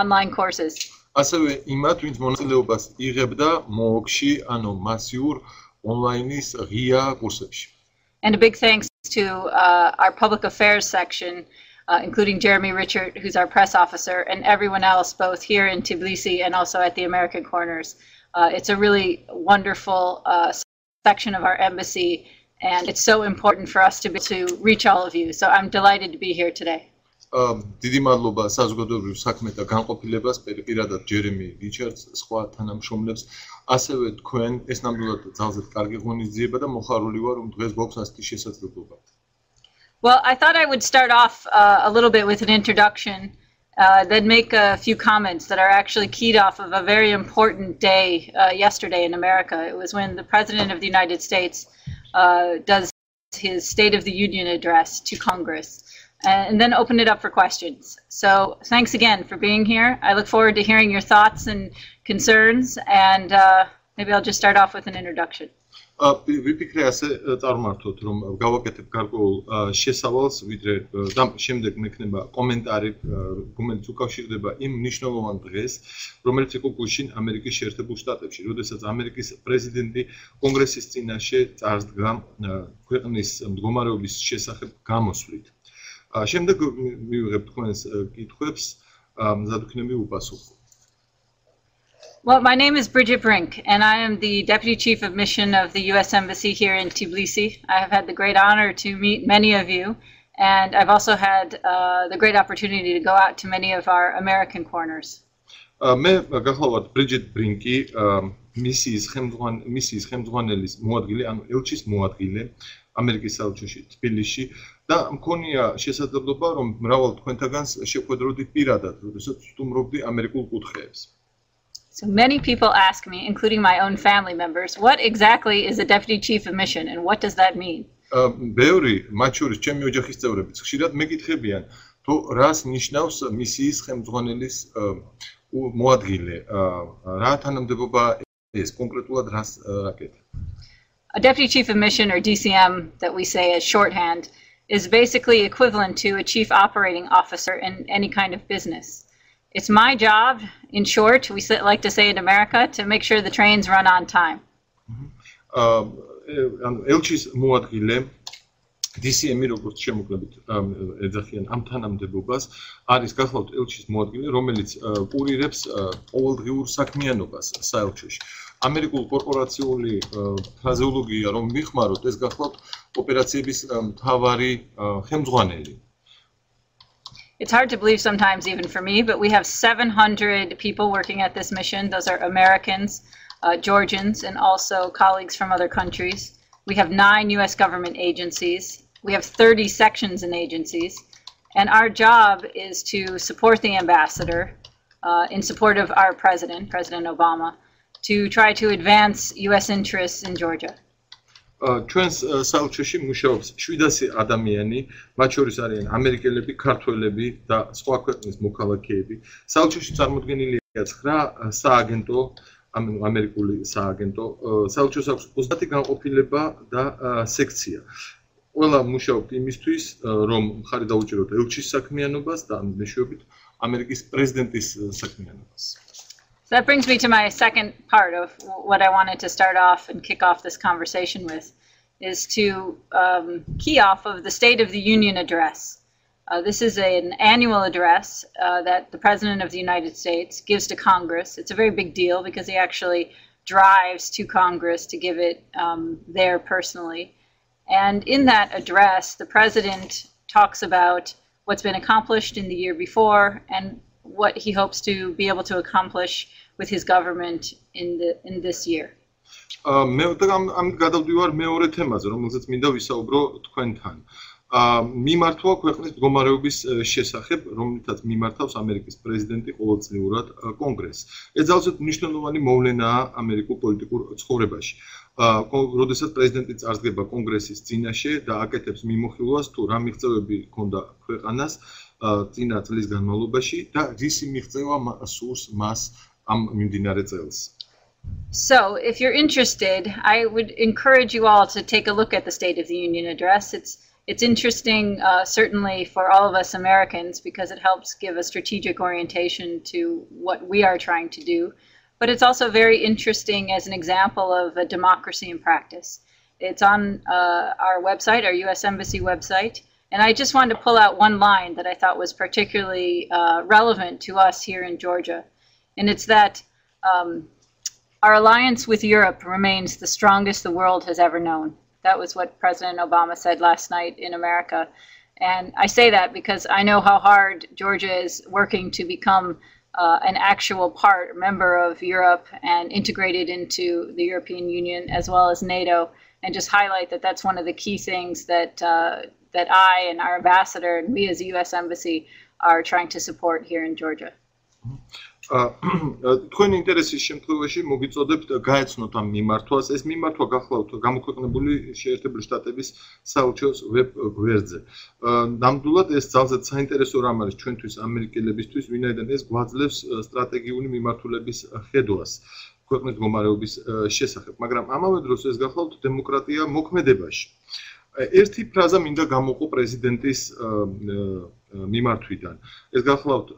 online courses. ასევე იმათ, ვინც მონაწილეობას იღებდა MOOC-ში, ანუ მასიურ ონლაინის ღია კურსებში. And a big thanks to our public affairs section, including Jeremy Richard, who's our press officer, and everyone else, both here in Tbilisi and also at the American Corners. It's a really wonderful section of our embassy, and it's so important for us to be able to reach all of you. So I'm delighted to be here today. დიდი მადლობა საზოგადოებრივ საქმეთა განყოფილებას, პირადად ჯერემი რიჩარდს, სხვა თანამშრომლებს, ასევე თქვენ ეს ნამდვილად ძალზედ კარგი ღონისძიება და მოხარული ვარ, რომ დღეს გვაქვს ასეთი შესაძლებლობა. Well, I thought I would start off a little bit with an introduction, then make a few comments that are actually keyed off of a very important day yesterday in America. It was when the President of the United States does his State of the Union address to Congress, and then open it up for questions. So thanks again for being here. I look forward to hearing your thoughts and concerns, and maybe I'll just start off with an introduction. ვიფიქრე ასე წარმართოთ, რომ გავაკეთებ გარკვეულ შესავალს, ვიდრე და შემდეგ მექნება კომენტარი, რომელიც უკავშირდება იმ მნიშვნელოვან დღეს, რომელიც იყო გუშინ ამერიკის შეერთებულ შტატებში, როდესაც ამერიკის პრეზიდენტი კონგრესის წინაშე წარსდგა ქვეყნის მდგომარეობის შესახებ გამოსვლით. შემდეგ მივიღებ თქვენს კითხვებს, მზად ვქნები უპასუხო. Well, my name is Bridget Brink, and I am the Deputy Chief of Mission of the U.S. Embassy here in Tbilisi. I have had the great honor to meet many of you, and I've also had the great opportunity to go out to many of our American corners. მე გახლავართ Bridget Brink-ი, მისიის ხელმძღვანელის მოადგილე, ანუ ელჩის მოადგილე ამერიკის საელჩოში თბილისში და მქონია შესაძლებლობა, რომ მრავალ თქვენთაგანს შეხვედროდი პირადად, როდესაც ვსტუმრობდი ამერიკულ კუთხეებს. So many people ask me, including my own family members, what exactly is a Deputy Chief of Mission and what does that mean? ბევრი, მათ შორის ჩემი ოჯახის წევრებიც ხშირად მეკითხებიან, თუ რას ნიშნავს მისიის ხელმძღვანელის მოადგილე, რა თანამდებობა ეს კონკრეტულად რას აკეთებს? A Deputy Chief of Mission, or DCM, that we say as shorthand, is basically equivalent to a Chief Operating Officer in any kind of business. It's my job, in short, we like to say in America, to make sure the trains run on time. ელჩის მოადგილე DCM-ი როგორც შემოკლებით ეძახიან ამ თანამდებობას, არის გახლავთ ელჩის მოადგილე, რომელიც კურირებს ყოველდღიურ საქმიანობას საელჩოში. ამერიკულ კორპორაციული ფრაზეოლოგია რომ მიხმაროთ, ეს გახლავთ ოპერაციების მთავარი ხელმძღვანელი. It's hard to believe sometimes, even for me, but we have 700 people working at this mission. Those are Americans, Georgians, and also colleagues from other countries. We have 9 U.S. government agencies. We have 30 sections and agencies. And our job is to support the ambassador in support of our president, President Obama, to try to advance U.S. interests in Georgia. ჩვენს საელჩოში მუშაობს 700 ადამიანი, მათ შორის არიან ამერიკელები, ქართველები და სხვა ქვეყნის მოქალაქეები. საელჩოში წარმოდგენილია 9 სააგენტო, ამერიკული სააგენტო. საელჩოს აქვს 30 განყოფილება და სექცია. ყველა მუშაობთ იმისთვის, რომ მხარი დაუჭიროთ ელჩის საქმიანობას და მეშვეობით ამერიკის პრეზიდენტის საქმიანობას. So that brings me to my second part of what I wanted to start off and kick off this conversation with, is to key off of the State of the Union address. This is an annual address that the President of the United States gives to Congress. It's a very big deal because he actually drives to Congress to give it there personally. And in that address, the President talks about what's been accomplished in the year before and what he hopes to be able to accomplish with his government in this year. მე ამ გადავდივარ მეორე თემაზე, რომელზეც მინდა ვისაუბრო თქვენთან. მიმართვა ქვეყნის მდგომარეობის შესახებ, რომლითაც მიმართავს ამერიკის პრეზიდენტი ყოველწლიურად კონგრესს. ეს ძალზედ მნიშვნელოვანი მოვლენაა ამერიკულ პოლიტიკურ ცხოვრებაში. როდესაც პრეზიდენტი წარსდგება კონგრესის წინაშე და აკეთებს მიმოხილვას, თუ რა მიღწევები ჰქონდა ქვეყანას წინა წლის განმავლობაში და რისი მიღწევა სურს მას ამ მიმდინარე წელს. So, if you're interested, I would encourage you all to take a look at the State of the Union address. It's interesting, certainly for all of us Americans, because it helps give a strategic orientation to what we are trying to do. But it's also very interesting as an example of a democracy in practice. It's on our website, our U.S. Embassy website. And I just wanted to pull out one line that I thought was particularly relevant to us here in Georgia. And it's that our alliance with Europe remains the strongest the world has ever known. That was what President Obama said last night in America. And I say that because I know how hard Georgia is working to become an actual member of Europe and integrated into the European Union as well as NATO, and just highlight that that's one of the key things that I and our ambassador and we as the U.S. Embassy are trying to support here in Georgia. თქვენ ინტერესის შემთხვევაში მოგიწოდებთ გაეცნოთ ამ მიმართვას. ეს მიმართვა გახლავთ გამოქვეყნებული შეერთებული შტატების საელჩოს ვებ გვერდზე. ნამდვილად ეს ძალზედ საინტერესო რამ არის ჩვენთვის ამერიკელებისთვის, ვინაიდან ეს გვაძლევს სტრატეგიული მიმართულების ხედვას ქვეყნის მდგომარეობის შესახებ. მაგრამ ამავე დროს ეს გახლავთ დემოკრატია მოქმედებაში. ერთი ფრაზა მინდა გამოყო პრეზიდენტის მიმართვიდან. ეს გახლავთ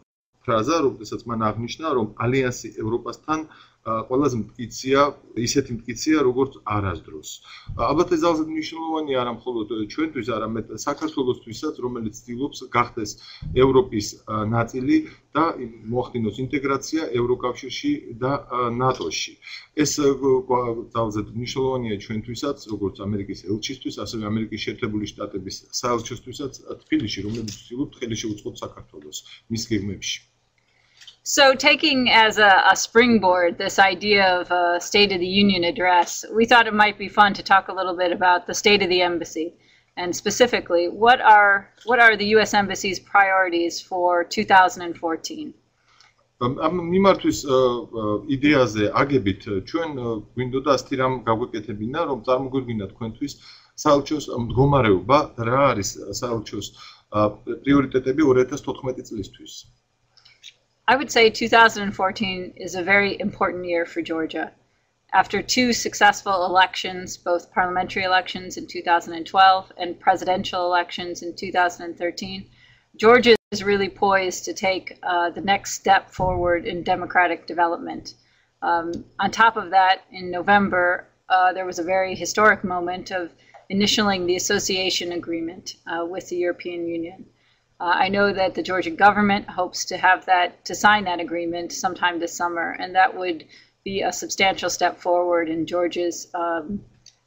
ფრაზა, რომელსაც მან აღნიშნა, რომ ალიანსი ევროპასთან ყველაზე მტკიცია, ისეთი მტკიცია, როგორც არასდროს. ალბათ ეს ძალზედ მნიშვნელოვანია არა მხოლოდ ჩვენთვის, არამედ საქართველოსთვისაც, რომელიც ცდილობს გახდეს ევროპის ნაწილი და მოახდინოს ინტეგრაცია ევროკავშირში და ნატოში. ეს ძალზედ მნიშვნელოვანია ჩვენთვისაც, როგორც ამერიკის ელჩისთვის, ასევე ამერიკის შეერთებული შტატების საელჩოსთვისაც თბილისში, რომელიც ცდილობს ხელი შეუწყოს საქართველოს მის გეგმებში. So taking as a springboard this idea of a State of the Union address, we thought it might be fun to talk a little bit about the state of the embassy, and specifically, what are the U.S. Embassy's priorities for 2014? ამ მიმართვის იდეაზე აგებით ჩვენ გვინდოდა ასეთი რამ გავეკეთებინა, რომ წარმოგვიდგინა თქვენთვის საელჩოს მდგომარეობა და რა არის საელჩოს პრიორიტეტები 2014 წლისთვის. I would say 2014 is a very important year for Georgia. After two successful elections, both parliamentary elections in 2012 and presidential elections in 2013, Georgia is really poised to take the next step forward in democratic development. On top of that, in November, there was a very historic moment of initialing the association agreement with the European Union. I know that the Georgian government hopes to sign that agreement sometime this summer, and that would be a substantial step forward in Georgia's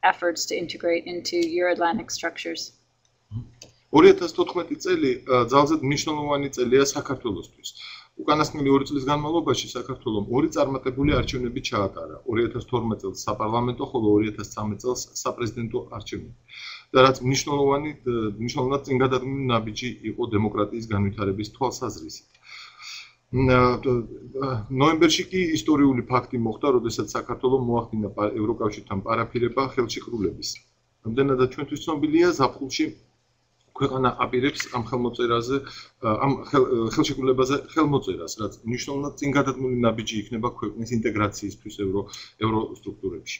efforts to integrate into Euro-Atlantic structures. 2014 წელი ძალზედ მნიშვნელოვანი წელია საქართველოსთვის. უკანასკნელი 2 წლის განმავლობაში საქართველომ 2 წარმატებული არჩევნები ჩაატარა. 2012 წელს საპარლამენტო, ხოლო 2013 წელს საპრეზიდენტო არჩევნები. და რაც მნიშვნელოვნად წინ გადადგმული ნაბიჯი იყო დემოკრატიის განვითარების თვალსაზრისით. ნოემბერში კი ისტორიული ფაქტი მოხდა, როდესაც საქართველომ მოახდინა ევროკავშირთან პარაფირება ხელშეკრულების. რამდენადაც ჩვენთვის ცნობილია, ზაფხულში ქვეყანა აპირებს ამ ხელმოწერაზე, ამ ხელშეკრულებაზე ხელმოწერას, რაც მნიშვნელოვნად წინ გადადგმული ნაბიჯი იქნება ქვეყნის ინტეგრაციისთვის ევროსტრუქტურებში.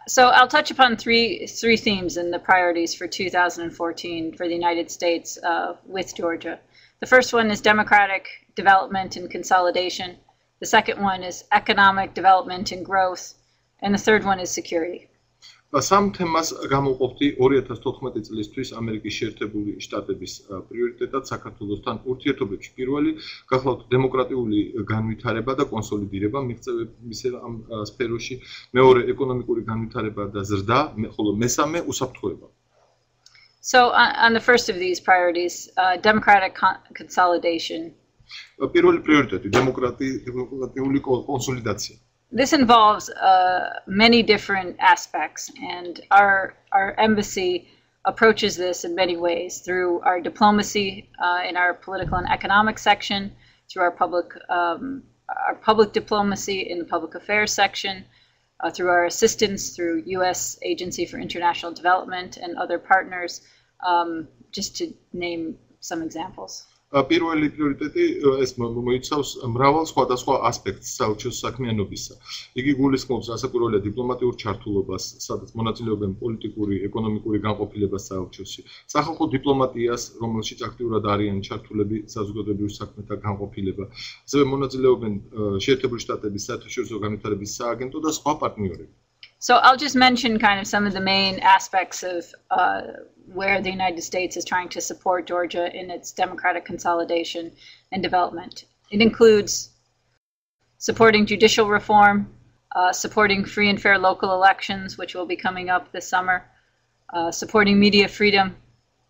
So I'll touch upon three themes in the priorities for 2014 for the United States with Georgia. The first one is democratic development and consolidation. The second one is economic development and growth. And the third one is security. სამ თემას გამოვყოფდი 2014 წლისთვის ამერიკის შეერთებული შტატების პრიორიტეტად საქართველოსთან ურთიერთობებში. პირველი გახლავთ დემოკრატიული განვითარება და კონსოლიდირება მიღწევების ამ სფეროში, მეორე ეკონომიკური განვითარება და ზრდა, ხოლო მესამე უსაფრთხოება. So on the first of these priorities, democratic consolidation. პირველი პრიორიტეტი დემოკრატიული კონსოლიდაცია. This involves many different aspects, and our embassy approaches this in many ways through our diplomacy in our political and economic section, through our public diplomacy in the public affairs section, through our assistance through U.S. Agency for International Development and other partners, just to name some examples. პირველი პრიორიტეტი ეს მოიცავს მრავალ სხვადასხვა ასპექტს საელჩოს საქმიანობისა. იგი გულისხმობს ასაკურველია დიპლომატიურ ჩართულობას, სადაც მონაწილეობენ პოლიტიკური, ეკონომიკური განყოფილება საელჩოსი, სახალხო დიპლომატიას, რომელშიც აქტიურად არიან ჩართულები საზოგადოებრივ საქმეთა განყოფილება, ასევე მონაწილეობენ შეერთებული შტატების საერთაშორისო განვითარების სააგენტო და სხვა პარტნიორები. So I'll just mention kind of some of the main aspects of where the United States is trying to support Georgia in its democratic consolidation and development. It includes supporting judicial reform, supporting free and fair local elections, which will be coming up this summer, supporting media freedom,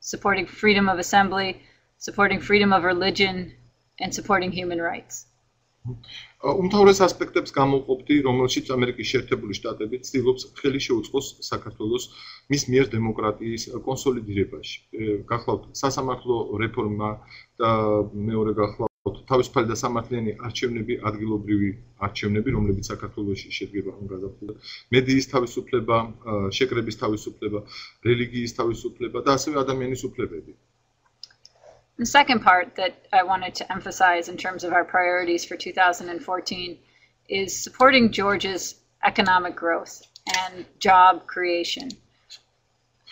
supporting freedom of assembly, supporting freedom of religion, and supporting human rights. უმთავრეს ასპექტებს გამოვყოფდი, რომელშიც ამერიკის შეერთებული შტატები ცდილობს ხელი შეუწყოს საქართველოს მის მიერ დემოკრატიის კონსოლიდირებაში. გახლავთ სასამართლო რეფორმა და მეორე გახლავთ თავისუფალი და სამართლიანი არჩევნები, ადგილობრივი არჩევნები, რომლებიც საქართველოში შედგება გაზაფხულდა, მედიის თავისუფლება, შეკრების თავისუფლება, რელიგიის თავისუფლება და ასევე ადამიანის უფლებები. The second part that I wanted to emphasize in terms of our priorities for 2014 is supporting Georgia's economic growth and job creation.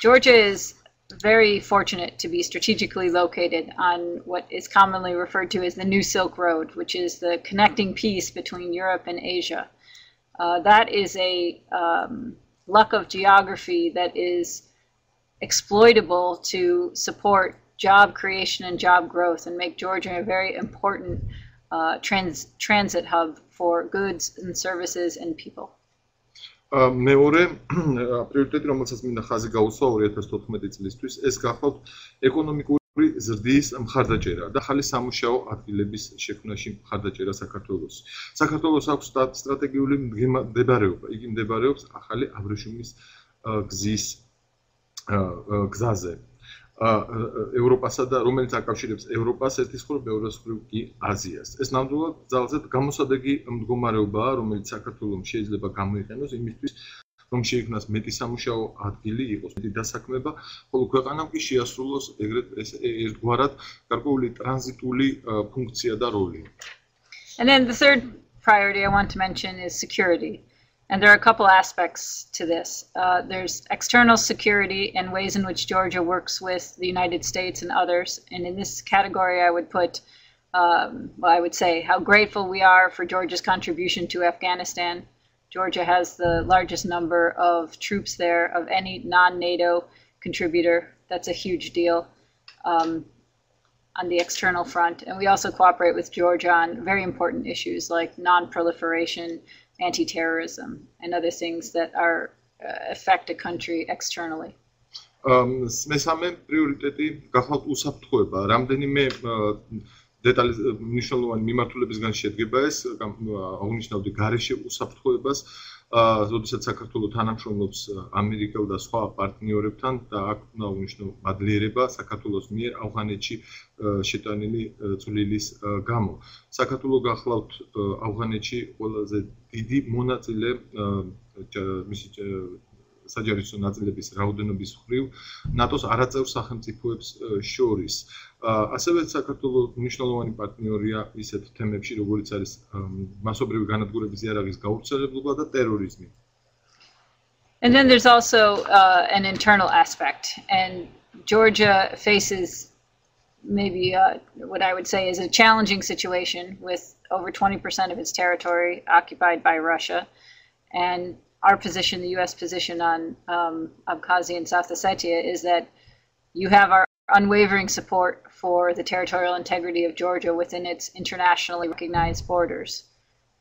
Georgia is very fortunate to be strategically located on what is commonly referred to as the New Silk Road, which is the connecting piece between Europe and Asia. That is a luck of geography that is exploitable to support job creation and job growth and make Georgia a very important transit hub for goods and services and people. მეორე პრიორიტეტი, რომელსაც მინდა ხაზი გაუსვა 2014 წლისთვის, ეს გახლავთ ეკონომიკური ზრდის მხარდაჭერა და ახალი სამუშაო ადგილების შექმნაში მხარდაჭერა საქართველოს. საქართველოს აქვს სტრატეგიული მდებარეობა. იგი მდებარეობს ახალი აბრეშუმის გზის გზაზე. ევროპასა და რომელიც აკავშირებს ევროპას ერთის მხრივ მეორეს მხრივ კი აზიას. ეს ნამდვილად ძალზედ გამოსადეგი მდგომარეობაა, რომელიც საქართველოს შეიძლება გამოიყენოს იმისთვის, რომ შეიქმნას მეტი სამუშაო ადგილი, იყოს მეტი დასაქმება, ხოლო ქვეყანამ კი შეასრულოს ეგრეთ ერთგვარად გარკვეული ტრანზიტული ფუნქცია და როლი. And then the third priority I want to mention is security. And there are a couple aspects to this. There's external security and ways in which Georgia works with the United States and others. And in this category, I would put, I would say how grateful we are for Georgia's contribution to Afghanistan. Georgia has the largest number of troops there of any non-NATO contributor. That's a huge deal on the external front. And we also cooperate with Georgia on very important issues like non-proliferation, anti-terrorism, and other things that are affect a country externally. მესამე პრიორიტეტი გახლავთ უსაფრთხოება. რამდენიმე მნიშვნელოვანი მიმართულებისგან შედგება ეს, აღნიშნავდი გარეშე უსაფრთხოებას, როდესაც საქართველო თანამშრომლობს ამერიკელ და სხვა პარტნიორებთან და აქ უნდა აღნიშნო მადლიერება საქართველოს მიერ ავღანეთში შეტანილი წვლილის გამო. საქართველო გახლავთ ავღანეთში ყველაზე დიდი მონაწილე მისი საჯარისო ნაწილების რაოდენობის მხრივ ნატოს არაწევრ სახელმწიფოებს შორის. ასევე საქართველო მნიშვნელოვანი პარტნიორია ისეთ თემებში, როგორიც არის მასობრივი განადგურების იარაღის გავრცელებლობა და ტერორიზმი. And then there's also an internal aspect, and Georgia faces maybe what I would say is a challenging situation with over 20% of its territory occupied by Russia, and our position, the U.S. position on Abkhazia and South Ossetia, is that you have our unwavering support for the territorial integrity of Georgia within its internationally recognized borders.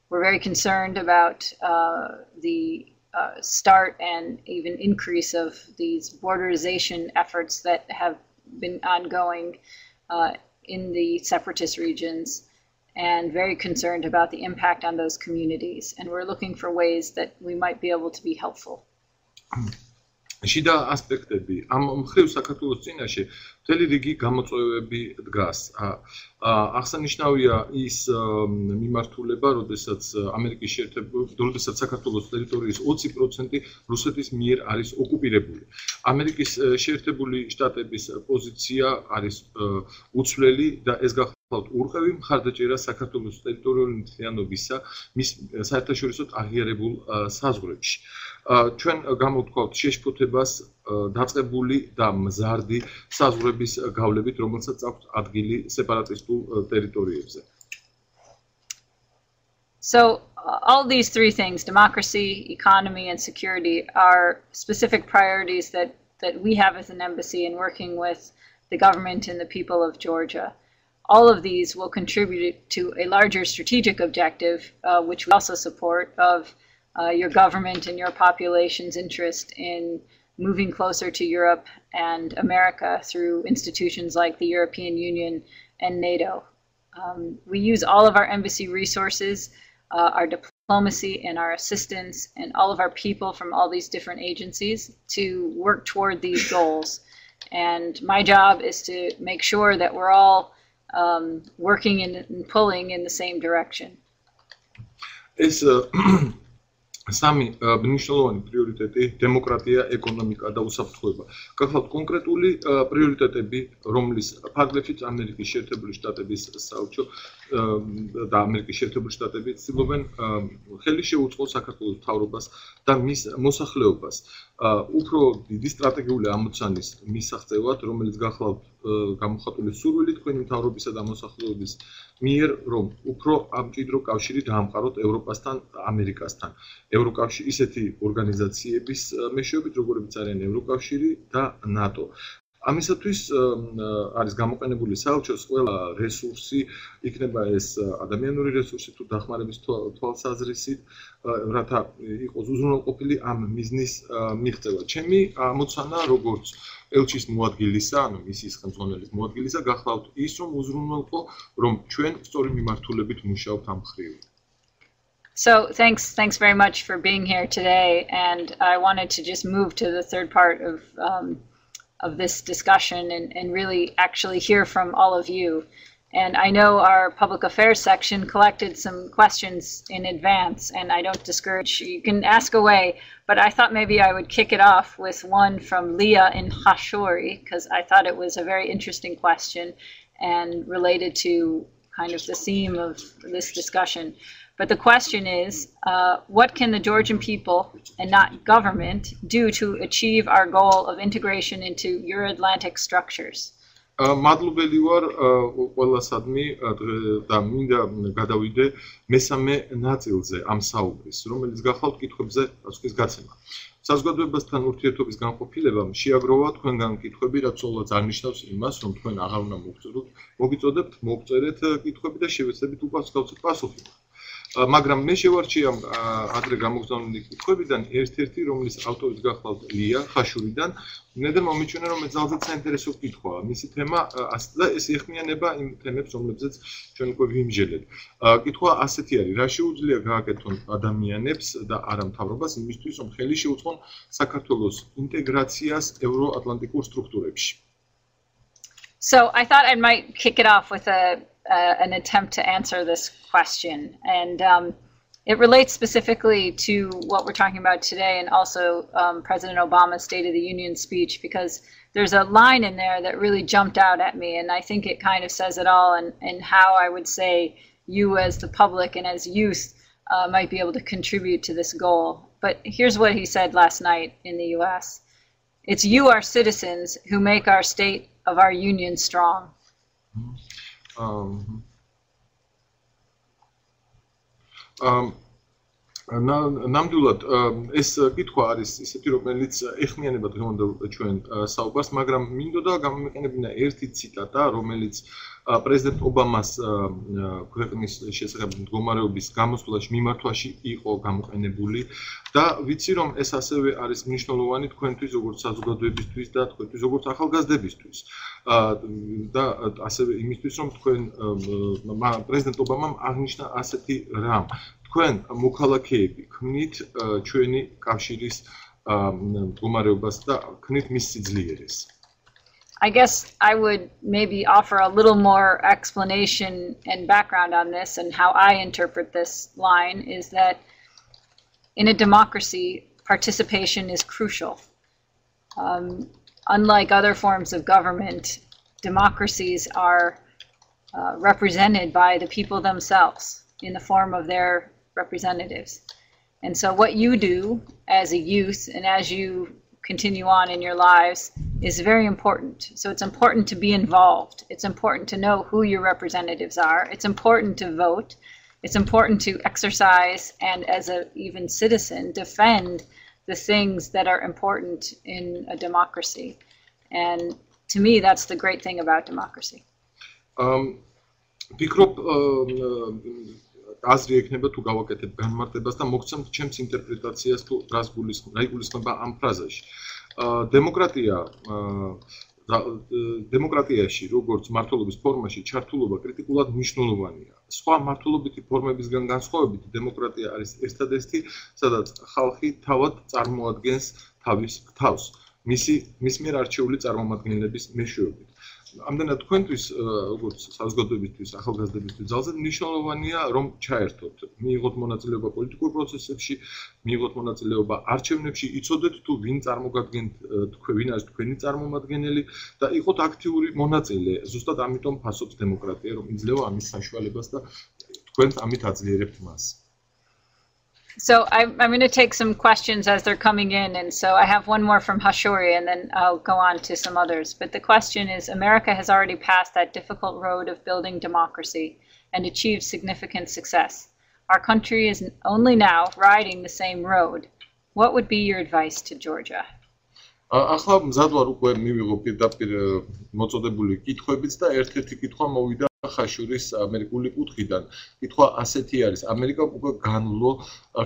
We're very concerned about the start and even increase of these borderization efforts that have been ongoing in the separatist regions, and very concerned about the impact on those communities. And we're looking for ways that we might be able to be helpful. შიდა ასპექტები ამ მხრივ საქართველოს წინაშე მთელი რიგი გამოწვევები დგას. აღსანიშნავია ის მიმართულება, როდესაც ამერიკის როდესაც საქართველოს ტერიტორიის 20% რუსეთის მიერ არის ოკუპირებული. ამერიკის შეერთებული შტატების პოზიცია არის უცვლელი და ეს გახლავთ ურყევი მხარდაჭერა საქართველოს ტერიტორიული მთლიანობისა მის საერთაშორისო აღიარებულ საზღვრებში. ჩვენ გამოვთქვათ შეშფოთებას დაწყებული და მზარდი საზღვრების გავლებით, რომელსაც აქვს ადგილი სეპარატისტულ ტერიტორიებზე. So all these three things, democracy, economy, and security, are specific priorities that we have as an embassy in working with the government and the people of Georgia. All of these will contribute to a larger strategic objective, which we also support, of your government and your population's interest in moving closer to Europe and America through institutions like the European Union and NATO. We use all of our embassy resources, our diplomacy and our assistance, and all of our people from all these different agencies to work toward these goals. And my job is to make sure that we're all working and pulling in the same direction. სამი მნიშვნელოვანი პრიორიტეტი დემოკრატია, ეკონომიკა და უსაფრთხოება. გახლავთ კონკრეტული პრიორიტეტები, რომლის ფარგლებშიც ამერიკის შეერთებული შტატების საელჩო და ამერიკის შეერთებული შტატები ცდილობენ ხელი შეუწყოს საქართველოს მთავრობას და მის მოსახლეობას. უფრო დიდი სტრატეგიული ამოცანის მისაღწევად, რომელიც გახლავთ გამოხატული სურვილი თქვენი მთავრობისა და მოსახლეობის მიერ, რომ უფრო ამჭიდრო კავშირი დაამყაროთ ევროპასთან და ამერიკასთან. ევროკავშირი ისეთი ორგანიზაციების მეშვეობით, როგორებიც არიან ევროკავშირი და ნატო. ამისათვის არის გამოყენებული საელჩოს ყველა რესურსი, იქნება ეს ადამიანური რესურსი თუ დახმარების თვალსაზრისით, რათა იყოს უზრუნველყოფილი ამ მიზნის მიღწევა. ჩემი ამოცანა, როგორც ელჩის მოადგილისა, ანუ მისიის ხელმძღვანელის მოადგილისა, გახლავთ ის, რომ უზრუნველყო, რომ ჩვენ სწორი მიმართულებით მუშაობთ ამ მხრივ. So thanks very much for being here today, and I wanted to just move to the third part of this discussion and really actually hear from all of you. And I know our public affairs section collected some questions in advance, and I don't discourage you. You can ask away, but I thought maybe I would kick it off with one from Leah in Hashori, because I thought it was a very interesting question and related to kind of the theme of this discussion. But the question is, what can the Georgian people and not government do to achieve our goal of integration into Euro-Atlantic structures? მადლობელი ვარ ყველასადმი და მინდა გადავიდე მესამე ნაწილზე ამ საუბრის, რომელიც გახლავთ კითხვებზე პასუხის გაცემა. საზოგადოებასთან ურთიერთობის განყოფილებამ შეაგროვა თქვენგან კითხვები, რაც სწორად არნიშნავს იმას, რომ თქვენ აღარ უნდა მოგიწოდებთ, მოგწერეთ კითხვები და შევეცდებით უპასუხოთ პასუხი. მაგრამ მე შევარჩიე ადრე გამოგზავნილი კითხვებიდან ერთ-ერთი, რომლის ავტორიც გახლავთ ლია ხაშურიდან, ნედერ მომიჩვენა, რომ ძალზედ საინტერესო კითხვაა. მისი თემა და ეს ეხმიანება იმ თემებს, რომლებზეც ჩვენ უკვე ვიმსჯელეთ. კითხვა ასეთი არის: რა შეუძლია გააკეთონ ადამიანებს და არა მთავრობას იმისთვის, რომ ხელი შეუწყონ საქართველოს ინტეგრაციას ევროატლანტიკურ სტრუქტურებში? So I thought I might kick it off with an attempt to answer this question, and it relates specifically to what we're talking about today, and also President Obama's State of the Union speech, because there's a line in there that really jumped out at me, and I think it kind of says it all, and how I would say you as the public and as youth might be able to contribute to this goal. But here's what he said last night in the US. It's you, our citizens, who make our state of our union strong. ნამდვილად ეს კითხვა არის ისეთი, რომელიც ეხმიანება დღევანდელ ჩვენ საუბარს, მაგრამ მინდოდა გამომეყენებინა ერთი ციტატა, რომელიც პრეზიდენტ ობამას ქვეყნის შესახებ მდგომარეობის გამოსვლაში მიმართვაში იყო გამოყენებული და ვიცი, რომ ეს ასევე არის მნიშვნელოვანი თქვენთვის, როგორც საზოგადოებისთვის და თქვენთვის, როგორც ახალგაზრდებისთვის. და ასევე იმისთვის, რომ თქვენ პრეზიდენტ ობამამ აღნიშნა ასეთი რამ. თქვენ მოქალაქეები ქმნით ჩვენი კავშირის მდგომარეობას და ქმნით მის სიძლიერეს. I guess I would maybe offer a little more explanation and background on this, and how I interpret this line is that in a democracy, participation is crucial. Unlike other forms of government, democracies are represented by the people themselves in the form of their representatives. And so what you do as a youth and as you continue on in your lives is very important. So it's important to be involved. It's important to know who your representatives are. It's important to vote. It's important to exercise and as a even citizen defend the things that are important in a democracy. And to me that's the great thing about democracy. ვფიქრობ აზრი ექნება თუ გავაკეთებ განმარტებას და მოგცემთ ჩემს ინტერპრეტაციას თუ რა იგულისხმება ამ ფრაზაში. დემოკრატიაში როგორც მმართველობის ფორმაში ჩართულობა კრიტიკულად მნიშვნელოვანია. სხვა მმართველობითი ფორმებისგან განსხვავებით დემოკრატია არის ერთადერთი, სადაც ხალხი თავად წარმოადგენს თავის თავს მის მიერ არჩეული წარმომადგენლების მეშვეობით. ამდენად თქვენთვის როგორც საზოგადოებისთვის, ახალგაზრდებისთვის ძალზედ მნიშვნელოვანია რომ ჩაერთოთ, მიიღოთ მონაწილეობა პოლიტიკურ პროცესებში, მიიღოთ მონაწილეობა არჩევნებში, იცოდეთ თუ ვინ წარმოგადგენთ ვინ არის თქვენი წარმომადგენელი და იყოთ აქტიური მონაწილე. ზუსტად ამიტომ ფასობს დემოკრატია, რომ იძლევა ამის საშუალებას და თქვენც ამით აძლიერებთ მას. So I'm going to take some questions as they're coming in, and so I have one more from Hashori, and then I'll go on to some others. But the question is, America has already passed that difficult road of building democracy and achieved significant success. Our country is only now riding the same road. What would be your advice to Georgia? ახლა მზად ვარ უკვე მივიღო პირდაპირ მოწოდებული კითხვებიც და ერთ-ერთი კითხვა მოვიდა ხაშურის ამერიკული კუთხიდან. კითხვა ასეთი არის: ამერიკა უკვე განვლო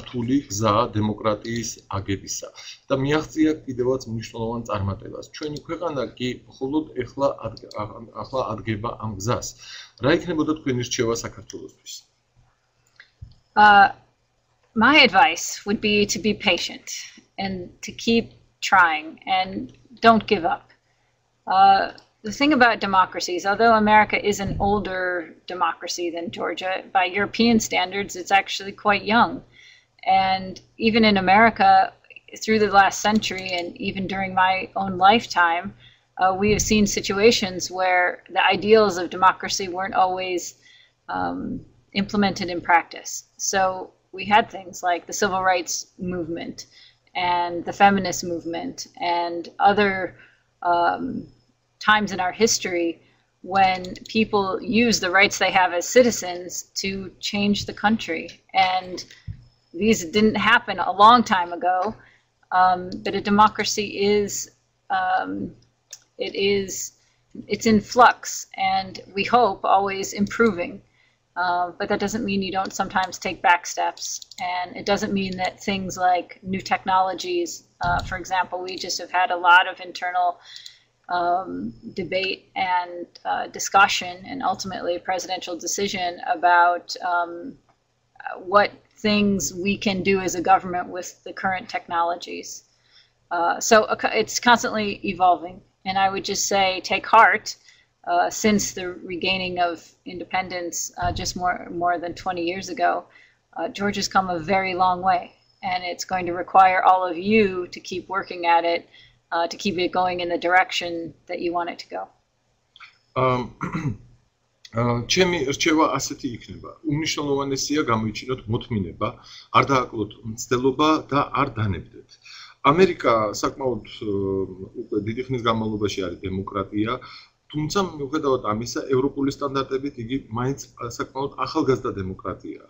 რთული გზა დემოკრატიის აგებისა და მიაღწია კიდევაც მნიშვნელოვან წარმატებას. ჩვენი ქვეყანა კი მხოლოდ ახლა ადგება ამ გზას. რა იქნებოდა თქვენი რჩევა საქართველოსთვის? My advice would be to be patient and to keep trying and don't give up. The thing about democracies, although America is an older democracy than Georgia, by European standards, it's actually quite young. And even in America, through the last century and even during my own lifetime, we have seen situations where the ideals of democracy weren't always implemented in practice. So we had things like the civil rights movement and the feminist movement and other times in our history when people use the rights they have as citizens to change the country. And these didn't happen a long time ago, but a democracy it's in flux, and we hope always improving. But that doesn't mean you don't sometimes take back steps, and it doesn't mean that things like new technologies, for example, we just have had a lot of internal debate and discussion and ultimately a presidential decision about what things we can do as a government with the current technologies. So it's constantly evolving, and I would just say take heart. Since the regaining of independence just more than 20 years ago, Georgia's come a very long way, and it's going to require all of you to keep working at it, to keep it going in the direction that you want it to go. ჩემი რჩევა ასეთი იქნება: უმნიშვნელოვანესია გამოიჩინოთ მოთმინება, არ დააკლოთ მცდელობა და არ დანებდეთ. ამერიკა საკმაოდ უკვე დიდი ხნის განმავლობაში არის დემოკრატია. თუმცა მიუხედავად ამისა, ევროპული სტანდარტებით იგი მაინც საკმაოდ ახალგაზრდა დემოკრატიაა.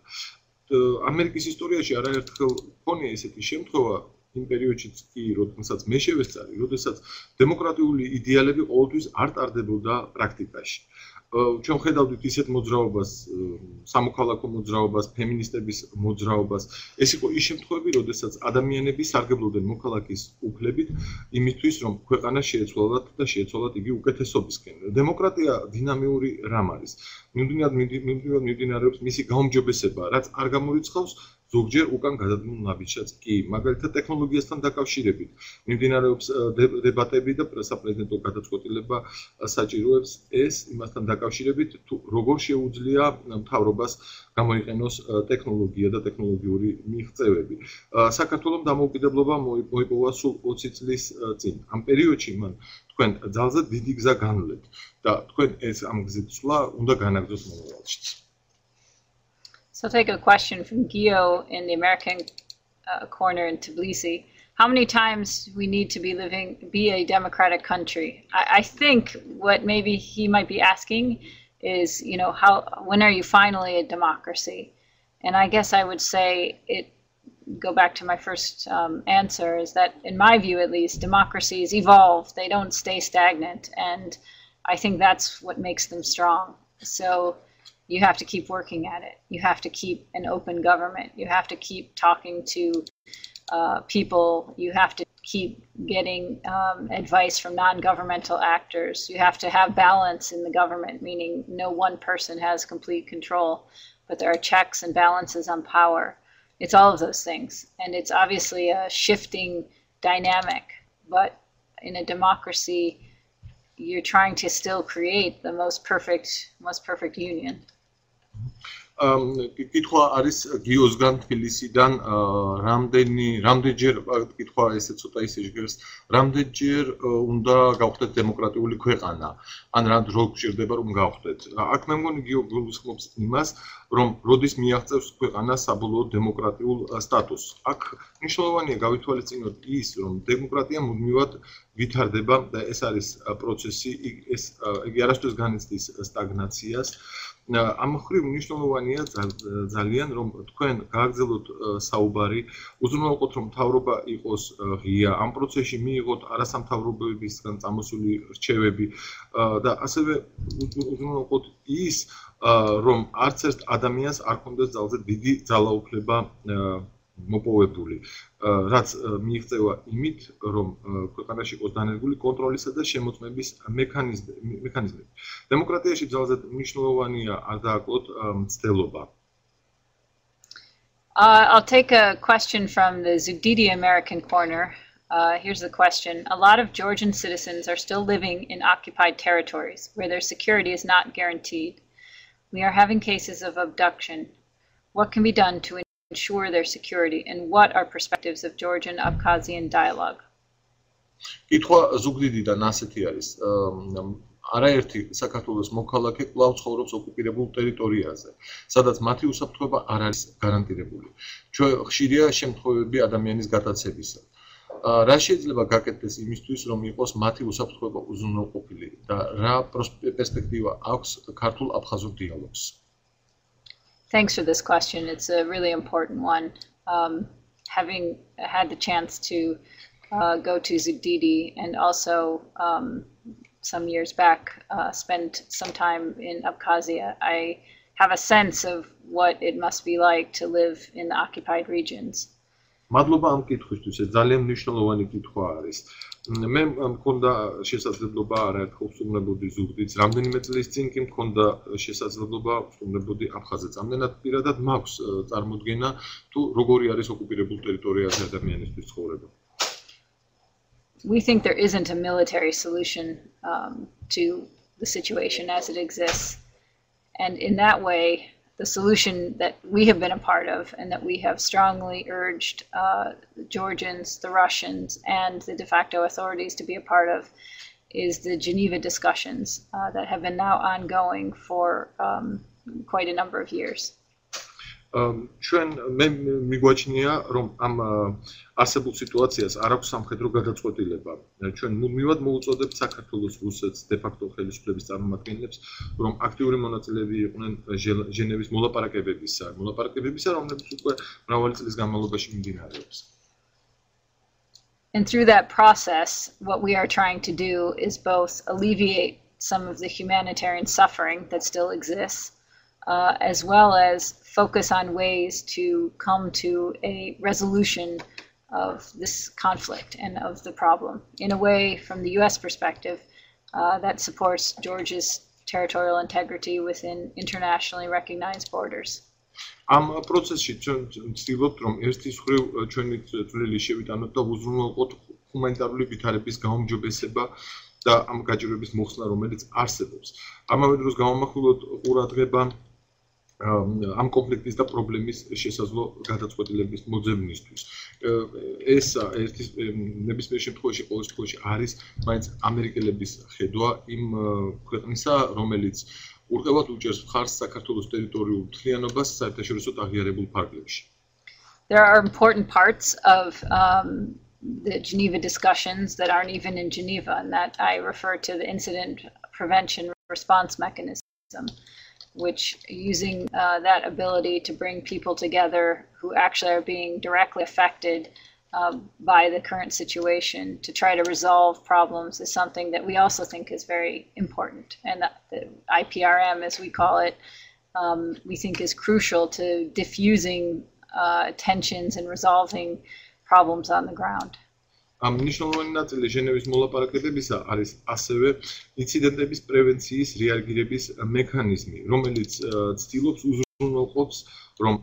ამერიკის ისტორიაში არაერთხელ ჰქონია ესეთი შემთხვევა, იმ პერიოდშიც კი, როდესაც მე შევესწარი, როდესაც დემოკრატიული იდეალები ყოველთვის არ ტარდებოდა პრაქტიკაში. ჩვენ ხედავდით ისეთ მოძრაობას, სამოქალაქო მოძრაობას, ფემინისტების მოძრაობას. ეს იყო ის შემთხვევები, როდესაც ადამიანები სარგებლობდნენ მოქალაქის უფლებით, იმისთვის, რომ ქვეყანა შეეცვალათ და შეეცვალათ იგი უკეთესობისკენ. დემოკრატია დინამიური რამ არის. მიმდინარეობს მისი გაუმჯობესება, რაც არ გამორიცხავს ზოგჯერ უკან გადადგმულ ნაბიჯსაც კი. მაგალითად, ტექნოლოგიასთან დაკავშირებით მიმდინარეობს დებატები და საპრეზიდენტო გადაწყვეტილება საჭიროებს ეს იმასთან დაკავშირებით, თუ როგორ შეუძლია მთავრობას გამოიყენოს ტექნოლოგია და ტექნოლოგიური მიღწევები. საქართველოს დამოუკიდებლობა მოიპოვა სულ 20 წლის წინ. ამ პერიოდში მან თქვენ ძალზე დიდი გზა განვლეთ და თქვენ ეს ამ გზით სვლა უნდა განაგრძოს მომავალშიც. So I'll take a question from Gio in the American corner in Tbilisi. How many times we need to be a democratic country? I think what maybe he might be asking is, when are you finally a democracy? And I guess I would say go back to my first answer is that in my view, at least, democracies evolve. They don't stay stagnant. And I think that's what makes them strong. So you have to keep working at it. You have to keep an open government. You have to keep talking to people. You have to keep getting advice from non-governmental actors. You have to have balance in the government, meaning no one person has complete control, but there are checks and balances on power. It's all of those things. And it's obviously a shifting dynamic, but in a democracy, you're trying to still create the most perfect union. კითხვა არის გიოსგან თბილისიდან რამდენჯერ კითხვა ესე ცოტა ისე ჟღერს რამდენჯერ უნდა გავხდეთ დემოკრატიული ქვეყანა ან რა დრო გჭირდება რომ გავხდეთ აქ მე მგონი გიო გულისხმობს იმას რომ როდის მიაღწევს ქვეყანა საბოლოო დემოკრატიულ სტატუსს აქ მნიშვნელოვანია გავითვალისწინოთ ის რომ დემოკრატია მუდმივად ვითარდება და ეს არის პროცესი ეს იგი არასდროს განიცდის სტაგნაციას ამ მხრივ მნიშვნელოვანია ძალიან რომ თქვენ გააგრძელოთ საუბარი უზრუნველყოთ რომ მთავრობა იყოს ღია ამ პროცესში მიიღოთ არასამთავრობოებისგან წამოსული რჩევები და ასევე უზრუნველყოთ ის რომ არც ერთ ადამიანს არ ქონდეს ძალზე დიდი ძალაუფლება მოპოვებული რაც მიიღწევა იმით რომ ქვეყანაში იყოს დანერგული კონტროლისა და შემოწმების მექანიზმები დემოკრატიაში ძალზე მნიშვნელოვანია არ დააკლოთ მცდელობა I'll take a question from the Zugdidi American corner. Here's the question. A lot of Georgian citizens are still living in occupied territories where their security is not guaranteed. We are having cases of abduction. What can be done to ensure their security and what are perspectives of Georgian-Abkhazian dialogue? კითხვა ზუგდიდიდან ასეთი არის. არაერთი საქართველოს მოქალაქე კვლავ ცხოვრობს ოკუპირებულ ტერიტორიაზე, სადაც მათი უსაფრთხოება არ არის გარანტირებული. ხშირია შემთხვევები ადამიანის გატაცებისა. რა შეიძლება გაკეთდეს იმისთვის, რომ იყოს მათი უსაფრთხოება უზრუნველყოფილი და რა პერსპექტივა აქვს ქართულ-აფხაზურ დიალოგს? Thanks for this question. It's a really important one. Having had the chance to go to Zugdidi and also some years back spent some time in Abkhazia, I have a sense of what it must be like to live in the occupied regions. მადლობა ამ კითხვისთვის, ეს ძალიან მნიშვნელოვანი კითხვა არის. მე მქონდა შესაძლებლობა არაერთხელ ვსტუმრებოდი ზუგდიდს, რამდენიმე წლის წინ კი მქონდა შესაძლებლობა ვსტუმრებოდი აფხაზეთს. ამდენად პირადად მაქვს წარმოდგენა თუ როგორი არის ოკუპირებულ ტერიტორიაზე ადამიანისთვის ცხოვრება. We think there isn't a military solution to the situation as it exists. And in that way, the solution that we have been a part of and that we have strongly urged the Georgians, the Russians, and the de facto authorities to be a part of is the Geneva discussions that have been now ongoing for quite a number of years. ჩვენ მე მიგვაჩნია რომ ამ არსებულ სიტუაციას არ აქვს სამხედრო გადაწყვეტილება. ჩვენ მუდმივად მოუწოდებთ საქართველოს რუსეთს de facto ხელისუფლების წარმომადგენლებს რომ აქტიური მონაწილეები იყვნენ ჟენევის მოლაპარაკებებისა, რომლებიც უკვე მრავალი წლის განმავლობაში მიმდინარეობს. And through that process, what we are trying to do is both alleviate some of the humanitarian suffering that still exists, as well as focus on ways to come to a resolution of this conflict and of the problem in a way from the US perspective that supports Georgia's territorial integrity within internationally recognized borders. ამ პროცესში ჩვენ ვცდილობთ რომ ერთის მხრივ ჩვენი წვლილი შევიტანოთ და უზრუნველყოთ ჰუმანიტარული ვითარების გაუმჯობესება და ამ გაჭირვების მოხსნა რომელიც არსებობს. ამავე დროს გამომახვილოთ ყურადღება ამ კონფლიქტის და პრობლემის შესაძლო გადაწყვეტილების მოძებნისთვის. ეს ერთის ნებისმიერ შემთხვევაში ყოველ შემთხვევაში არის მაინც ამერიკელების ხედვა იმ ქვეყნისა, რომელიც ურყევად უჭერს მხარს საქართველოს ტერიტორიულ მთლიანობას საერთაშორისო აღიარებულ ფარგლებში. There are important parts of the Geneva discussions that aren't even in Geneva, and that I refer to the incident prevention response mechanism, which using that ability to bring people together who actually are being directly affected by the current situation to try to resolve problems is something that we also think is very important. And the IPRM, as we call it, we think is crucial to diffusing tensions and resolving problems on the ground. მნიშვნელოვანი ნაწილი ჟენევის მოლაპარაკებებისა არის ასევე ინციდენტების პრევენციის რეაგირების მექანიზმი, რომელიც ცდილობს უზრუნველყოფს, რომ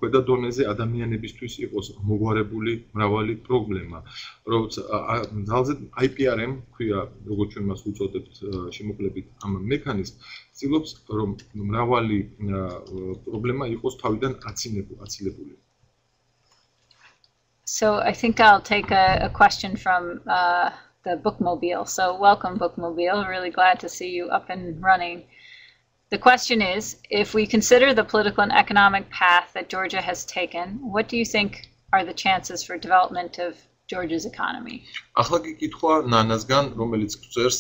ქვედა დონეზე ადამიანებისთვის იყოს მოგვარებული მრავალი პრობლემა. Როცა ძალზე IPRM, ქვია, როგორც ჩვენ მას ვუწოდებთ შემოკლებით ამ მექანიზმს, ცდილობს, რომ მრავალი პრობლემა იყოს თავიდან აცილებული. So I think I'll take a question from the Bookmobile. So welcome, Bookmobile. Really glad to see you up and running. The question is, if we consider the political and economic path that Georgia has taken, what do you think are the chances for development of Georgia's economy? ახლა გიკითხვა ნანასგან, რომელიც გვწერს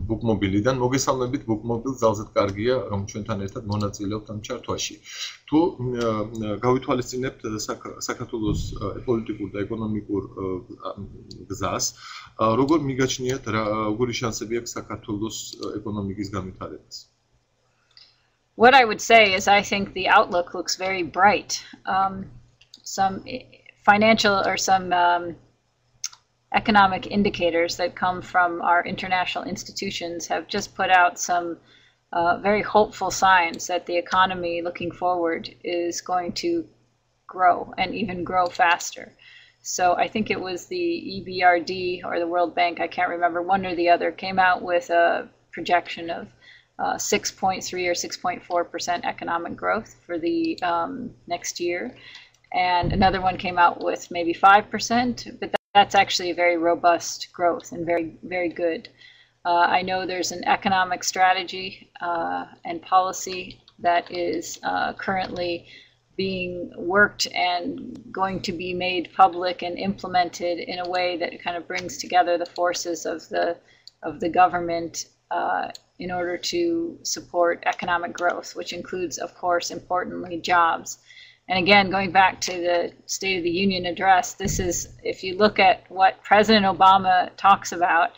Bookmobile-დან. მოგესალმებით, Bookmobile, ძალზედ კარგია, რომ ჩვენთან ერთად მონაწილეობთ ამ ჩართვაში. თუ გავითვალისწინებთ საქართველოს პოლიტიკურ და ეკონომიკურ გზას, როგორ მიგაჩნიათ, როგორი შანსები აქვს საქართველოს ეკონომიკის განვითარებას? What I would say is I think the outlook looks very bright. Some financial or some economic indicators that come from our international institutions have just put out some very hopeful signs that the economy looking forward is going to grow and even grow faster. So I think it was the EBRD or the World Bank, I can't remember, one or the other, came out with a projection of 6.3 or 6.4% economic growth for the next year. And another one came out with maybe 5%, but that's actually a very robust growth and very, very good. I know there's an economic strategy and policy that is currently being worked and going to be made public and implemented in a way that kind of brings together the forces of the government in order to support economic growth, which includes, of course, importantly, jobs. And again, going back to the State of the Union address, this is, if you look at what President Obama talks about,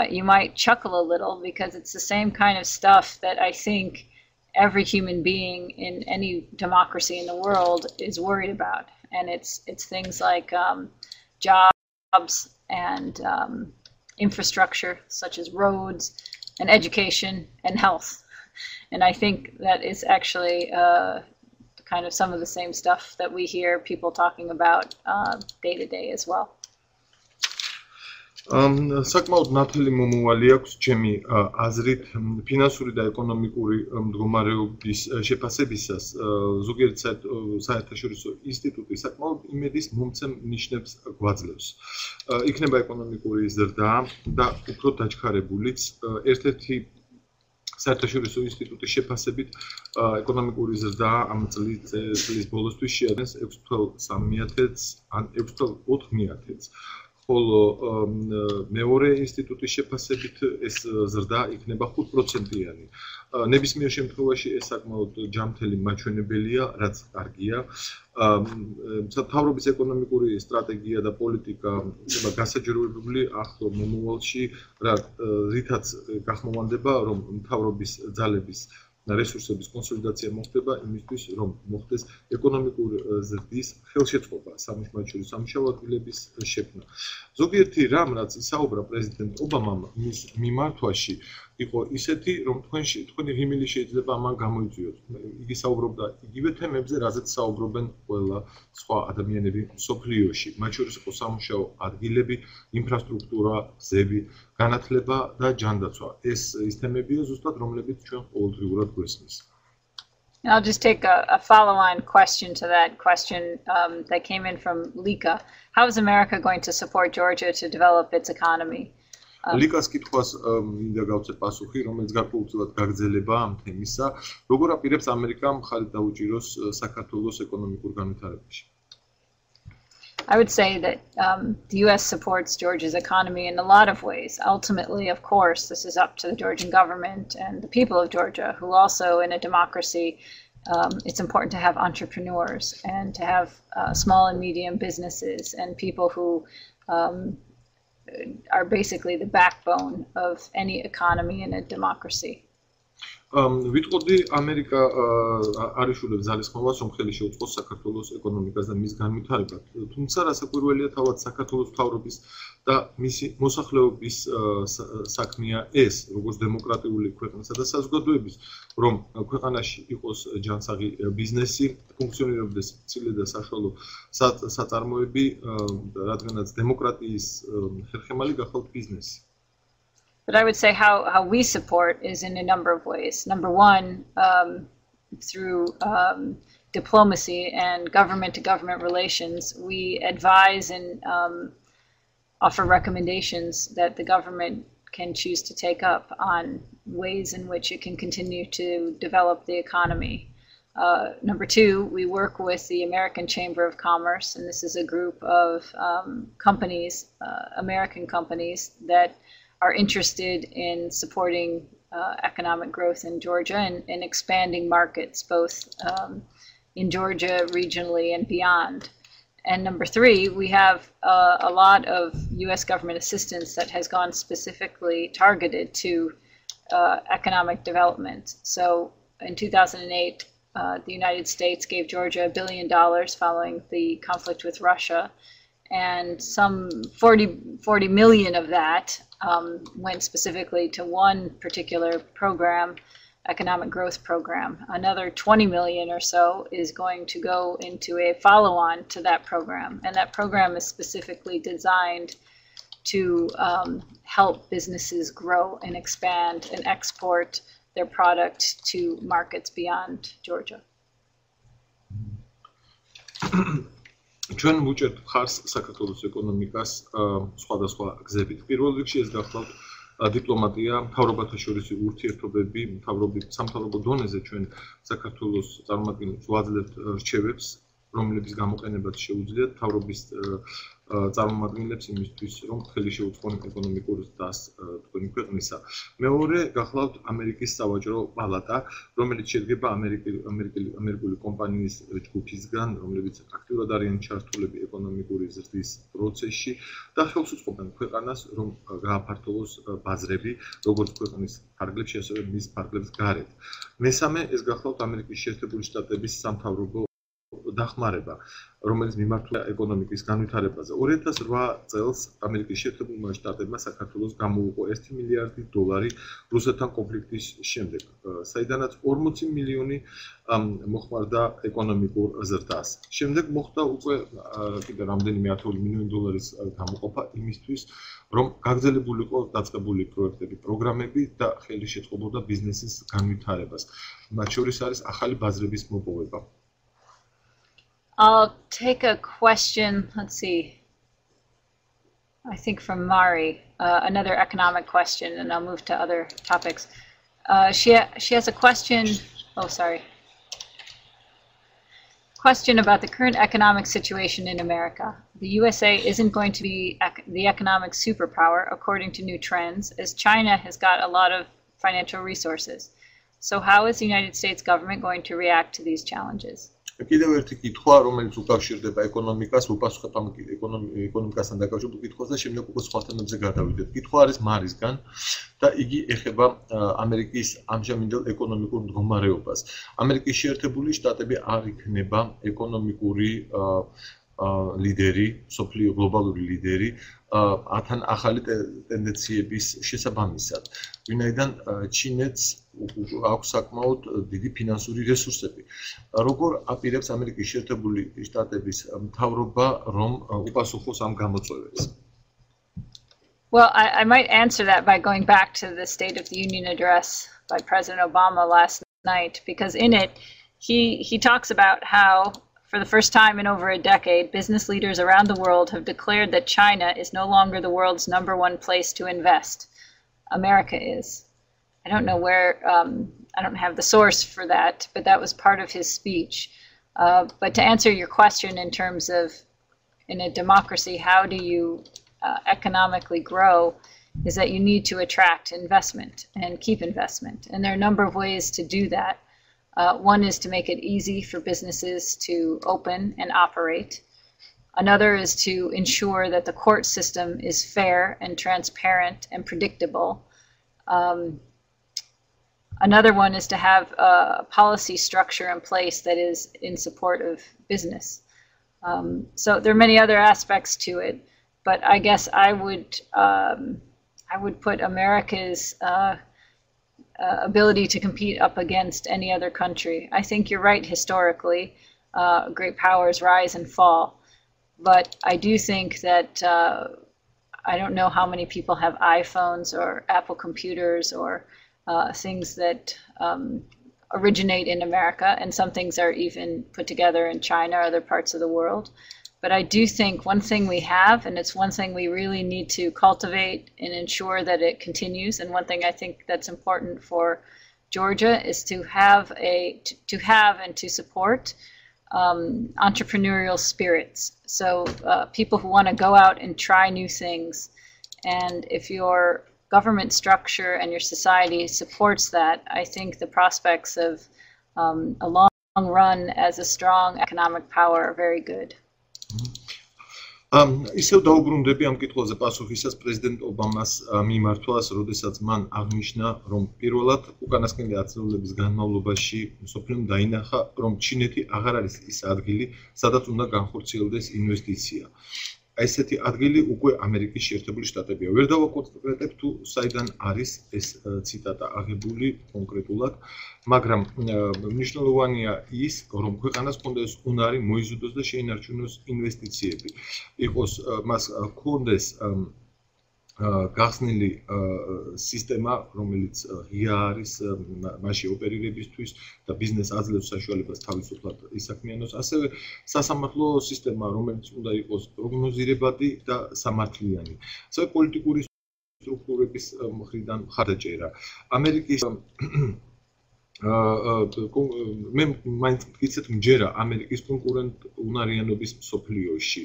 you might chuckle a little because it's the same kind of stuff that I think every human being in any democracy in the world is worried about. And it's things like jobs and infrastructure, such as roads and education and health. And I think that is actually kind of some of the same stuff that we hear people talking about day to day as well. საკმაოდ ნათელი მომავალი აქვს ჩემი აზრით ფინანსური და ეკონომიკური მდგომარეობის შეფასებისას ზოგიერთ საერთაშორისო ინსტიტუტი საკმაოდ იმედის მომცემ ნიშნებს გვაძლევს. იქნება ეკონომიკური ზრდა და უფრო დაჩქარებულიც ერთ-ერთი საერთაშორისო ინსტიტუტის შეფასებით ეკონომიკური ზრდა ამ წლის ბოლოსთვის შეადგენს 6.3%-ს ან 6.4%-ს. ხოლო მეორე ინსტიტუტის შეფასებით ეს ზრდა იქნება 5%-იანი. ნებისმიერ შემთხვევაში ეს საკმაოდ ჯანმრთელი მაჩვენებელია, რაც კარგია. მთავრობის ეკონომიკური სტრატეგია და პოლიტიკა იქნება გასაჯეროებული ახლო მომავალში, რითაც გახმოვანდება, რომ მთავრობის ძალების რესურსების კონსოლიდაცია მოხდება იმისთვის, რომ მოხდეს ეკონომიკური ზრდის ხელშეწყობა, სამუშაოების სამუშაო ადგილების შექმნა. ზოგიერთი რამ, რაც ისაუბრა პრეზიდენტ ობამამ მის მიმართვაში, იყო ისეთი, რომ თქვენი ღიმილი შეიძლება ამან გამოიწვიოთ. იგი საუბრობდა იგივე თემებზე, რაზეც საუბრობენ ყველა სხვა ადამიანები სოფლიოში. მათ შორის იყო სამუშაო ადგილები, ინფრასტრუქტურა, გზები, განათლება და ჯანდაცვა. ეს ის თემებია ზუსტად, რომლებიც ჩვენ ყოველდღიურად გვესმის. I'll just take a follow-on question to that question that came in from Lika. How is America going to support Georgia to develop its economy? ლიკას კითხვას მინდა გავცე პასუხი, რომელიც გარკვეულწილად გაგრძელება ამ თემისა. როგორ აპირებს ამერიკა მხარი დაუჭიროს საქართველოს ეკონომიკურ განვითარებაში? I would say that the U.S. supports Georgia's economy in a lot of ways. Ultimately, of course, this is up to the Georgian government and the people of Georgia, who also, in a democracy, it's important to have entrepreneurs and to have small and medium businesses and people who are basically the backbone of any economy in a democracy. ვიტყოდი ამერიკა არიშულებს ძალისხმევას, რომ ხელი შეუწყოს საქართველოს ეკონომიკას და მის განვითარებას. თუმცა რასაკვირველია, თავად საქართველოს მთავრობის და მისი მოსახლეობის საქმეა ეს, როგორც დემოკრატიული ქვეყნისა და საზოგადოების, რომ ქვეყანაში იყოს ჯანსაღი ბიზნესი, ფუნქციონირებდეს მცირე და საშუალო საწარმოები, რადგანაც დემოკრატიის ხერხემალი გახლავთ ბიზნესი. But I would say how we support is in a number of ways. Number one, through diplomacy and government-to-government relations, we advise and offer recommendations that the government can choose to take up on ways in which it can continue to develop the economy. Number two, we work with the American Chamber of Commerce, and this is a group of companies, American companies, that are interested in supporting economic growth in Georgia and expanding markets both in Georgia regionally and beyond. And number three, we have a lot of U.S. government assistance that has gone specifically targeted to economic development. So in 2008, the United States gave Georgia $1 billion following the conflict with Russia, and some 40 million of that went specifically to one particular program, economic growth program. Another 20 million or so is going to go into a follow-on to that program, and that program is specifically designed to help businesses grow and expand and export their product to markets beyond Georgia. ჩვენ ვუჭერთ მხარს საქართველოს ეკონომიკას სხვადასხვა გზებით. პირველ რიგში ეს გახლავთ დიპლომატია, მთავრობათა შორისი ურთიერთობები, სამთავრობო დონეზე ჩვენ საქართველოს წარმომადგენლებს ვაძლევთ რჩევებს, რომლებიც გამოყენებაც შეუძლიათ მთავრობის წარმომადგენლებს იმისთვის, რომ ხელი შეუწყონ ეკონომიკურ დასს თქვენი ქვეყნისა. მეორე გახლავთ ამერიკის სავაჭრო პალატა, რომელიც შედგება ამერიკული კომპანიის ჯგუფისგან, რომლებიც აქტიურად არიან ჩართულები ეკონომიკური ზრდის პროცესში და ხელს უწყობენ ქვეყანას, რომ გააფართოვოს ბაზრები, როგორც ქვეყნის ფარგლებში, ასევე მის ფარგლებს გარეთ. მესამე ეს გახლავთ ამერიკის შეერთებული შტატების სამთავრობო დახმარება, რომელიც მიმართულია ეკონომიკის განვითარებაზე. 2008 წელს ამერიკის შეერთებულმა შტატებმა საქართველოს გამოუყო $1 მილიარდი რუსეთთან კონფლიქტის შემდეგ, საიდანაც 40 მილიონი მოხმარდა ეკონომიკურ ზრდას. შემდეგ მოხდა უკვე კიდე რამდენიმე $10 მილიონი გამოყოფა იმისთვის, რომ გაგრძელებულიყო დაწყებული პროექტები, პროგრამები და ხელი შეწყობოდა ბიზნესის განვითარებას. მათ შორის არის ახალი ბაზრების მოპოვება. I'll take a question, let's see, I think from Mari, another economic question, and I'll move to other topics. She has a question about the current economic situation in America. The USA isn't going to be the economic superpower according to new trends, as China has got a lot of financial resources. So how is the United States government going to react to these challenges? კიდევ ერთი კითხვა, რომელიც უკავშირდება ეკონომიკას, უპასუხებ ამ ეკონომიკასთან დაკავშირებულ კითხვას და შემდეგ უკვე სხვა თემებზე გადავიდეთ. კითხვა არის მარისგან და იგი ეხება ამერიკის ამჟამინდელ ეკონომიკურ მდგომარეობას. ამერიკის შეერთებული შტატები არ იქნება ეკონომიკური ლიდერი, სოფლიო გლობალური ლიდერი, თან ახალი ტენდენციების შესაბამისად, ვინაიდან ჩინეთს აქვს საკმაოდ დიდი ფინანსური რესურსები. როგორ აპირებს ამერიკის შეერთებული შტატების მთავრობა, რომ უპასუხოს ამ გამოწვევებს? Well, I might answer that by going back to the State of the Union address by President Obama last night, because in it, he talks about how, for the first time in over a decade, business leaders around the world have declared that China is no longer the world's #1 place to invest. America is. I don't know where, I don't have the source for that, but that was part of his speech. But to answer your question in terms of, in a democracy, how do you economically grow, is that you need to attract investment and keep investment. And there are a number of ways to do that. One is to make it easy for businesses to open and operate. Another is to ensure that the court system is fair and transparent and predictable. Another one is to have a policy structure in place that is in support of business. So there are many other aspects to it, but I guess I would put America's ability to compete up against any other country. I think you're right, historically, great powers rise and fall. But I do think that I don't know how many people have iPhones or Apple computers or things that originate in America, and some things are even put together in China or other parts of the world. But I do think one thing we have, and it's one thing we really need to cultivate and ensure that it continues, and one thing I think that's important for Georgia is to have and to support entrepreneurial spirits. So people who want to go out and try new things. And if your government structure and your society supports that, I think the prospects of a long run as a strong economic power are very good. ისევ დაუბრუნდები ამ კითხვაზე პასუხისას პრეზიდენტ ობამას მიმართვას, როდესაც მან აღნიშნა, რომ პირველად უკანასკნელი ათწლეულების განმავლობაში მსოფლიომ დაინახა, რომ ჩინეთი აღარ არის ის ადგილი, სადაც უნდა განხორციელდეს ინვესტიცია. ესეთი ადგილი უკვე ამერიკის შეერთებული შტატებია. ვერ დავაკონკრეტებ თუ საიდან არის ეს ციტატა აღებული კონკრეტულად, მაგრამ მნიშვნელოვანია ის, რომ ქვეყანას ჰქონდეს უნარი მოიზიდოს და შეინარჩუნოს ინვესტიციები. იყოს მას ჰქონდეს გახსნილი სისტემა, რომელიც ღია არის მასში ოპერირებისთვის და ბიზნეს აძლევს საშუალებას თავისუფლად ისაქმიანოს, ასევე სასამართლო სისტემა, რომელიც უნდა იყოს პროგნოზირებადი და სამართლიანი. ასევე პოლიტიკური სტრუქტურების მხრიდან მხარდაჭერა. ამერიკის მე მაინც მტკიცეთ მჯერა ამერიკის კონკურენტუნარიანობის მსოფლიოში.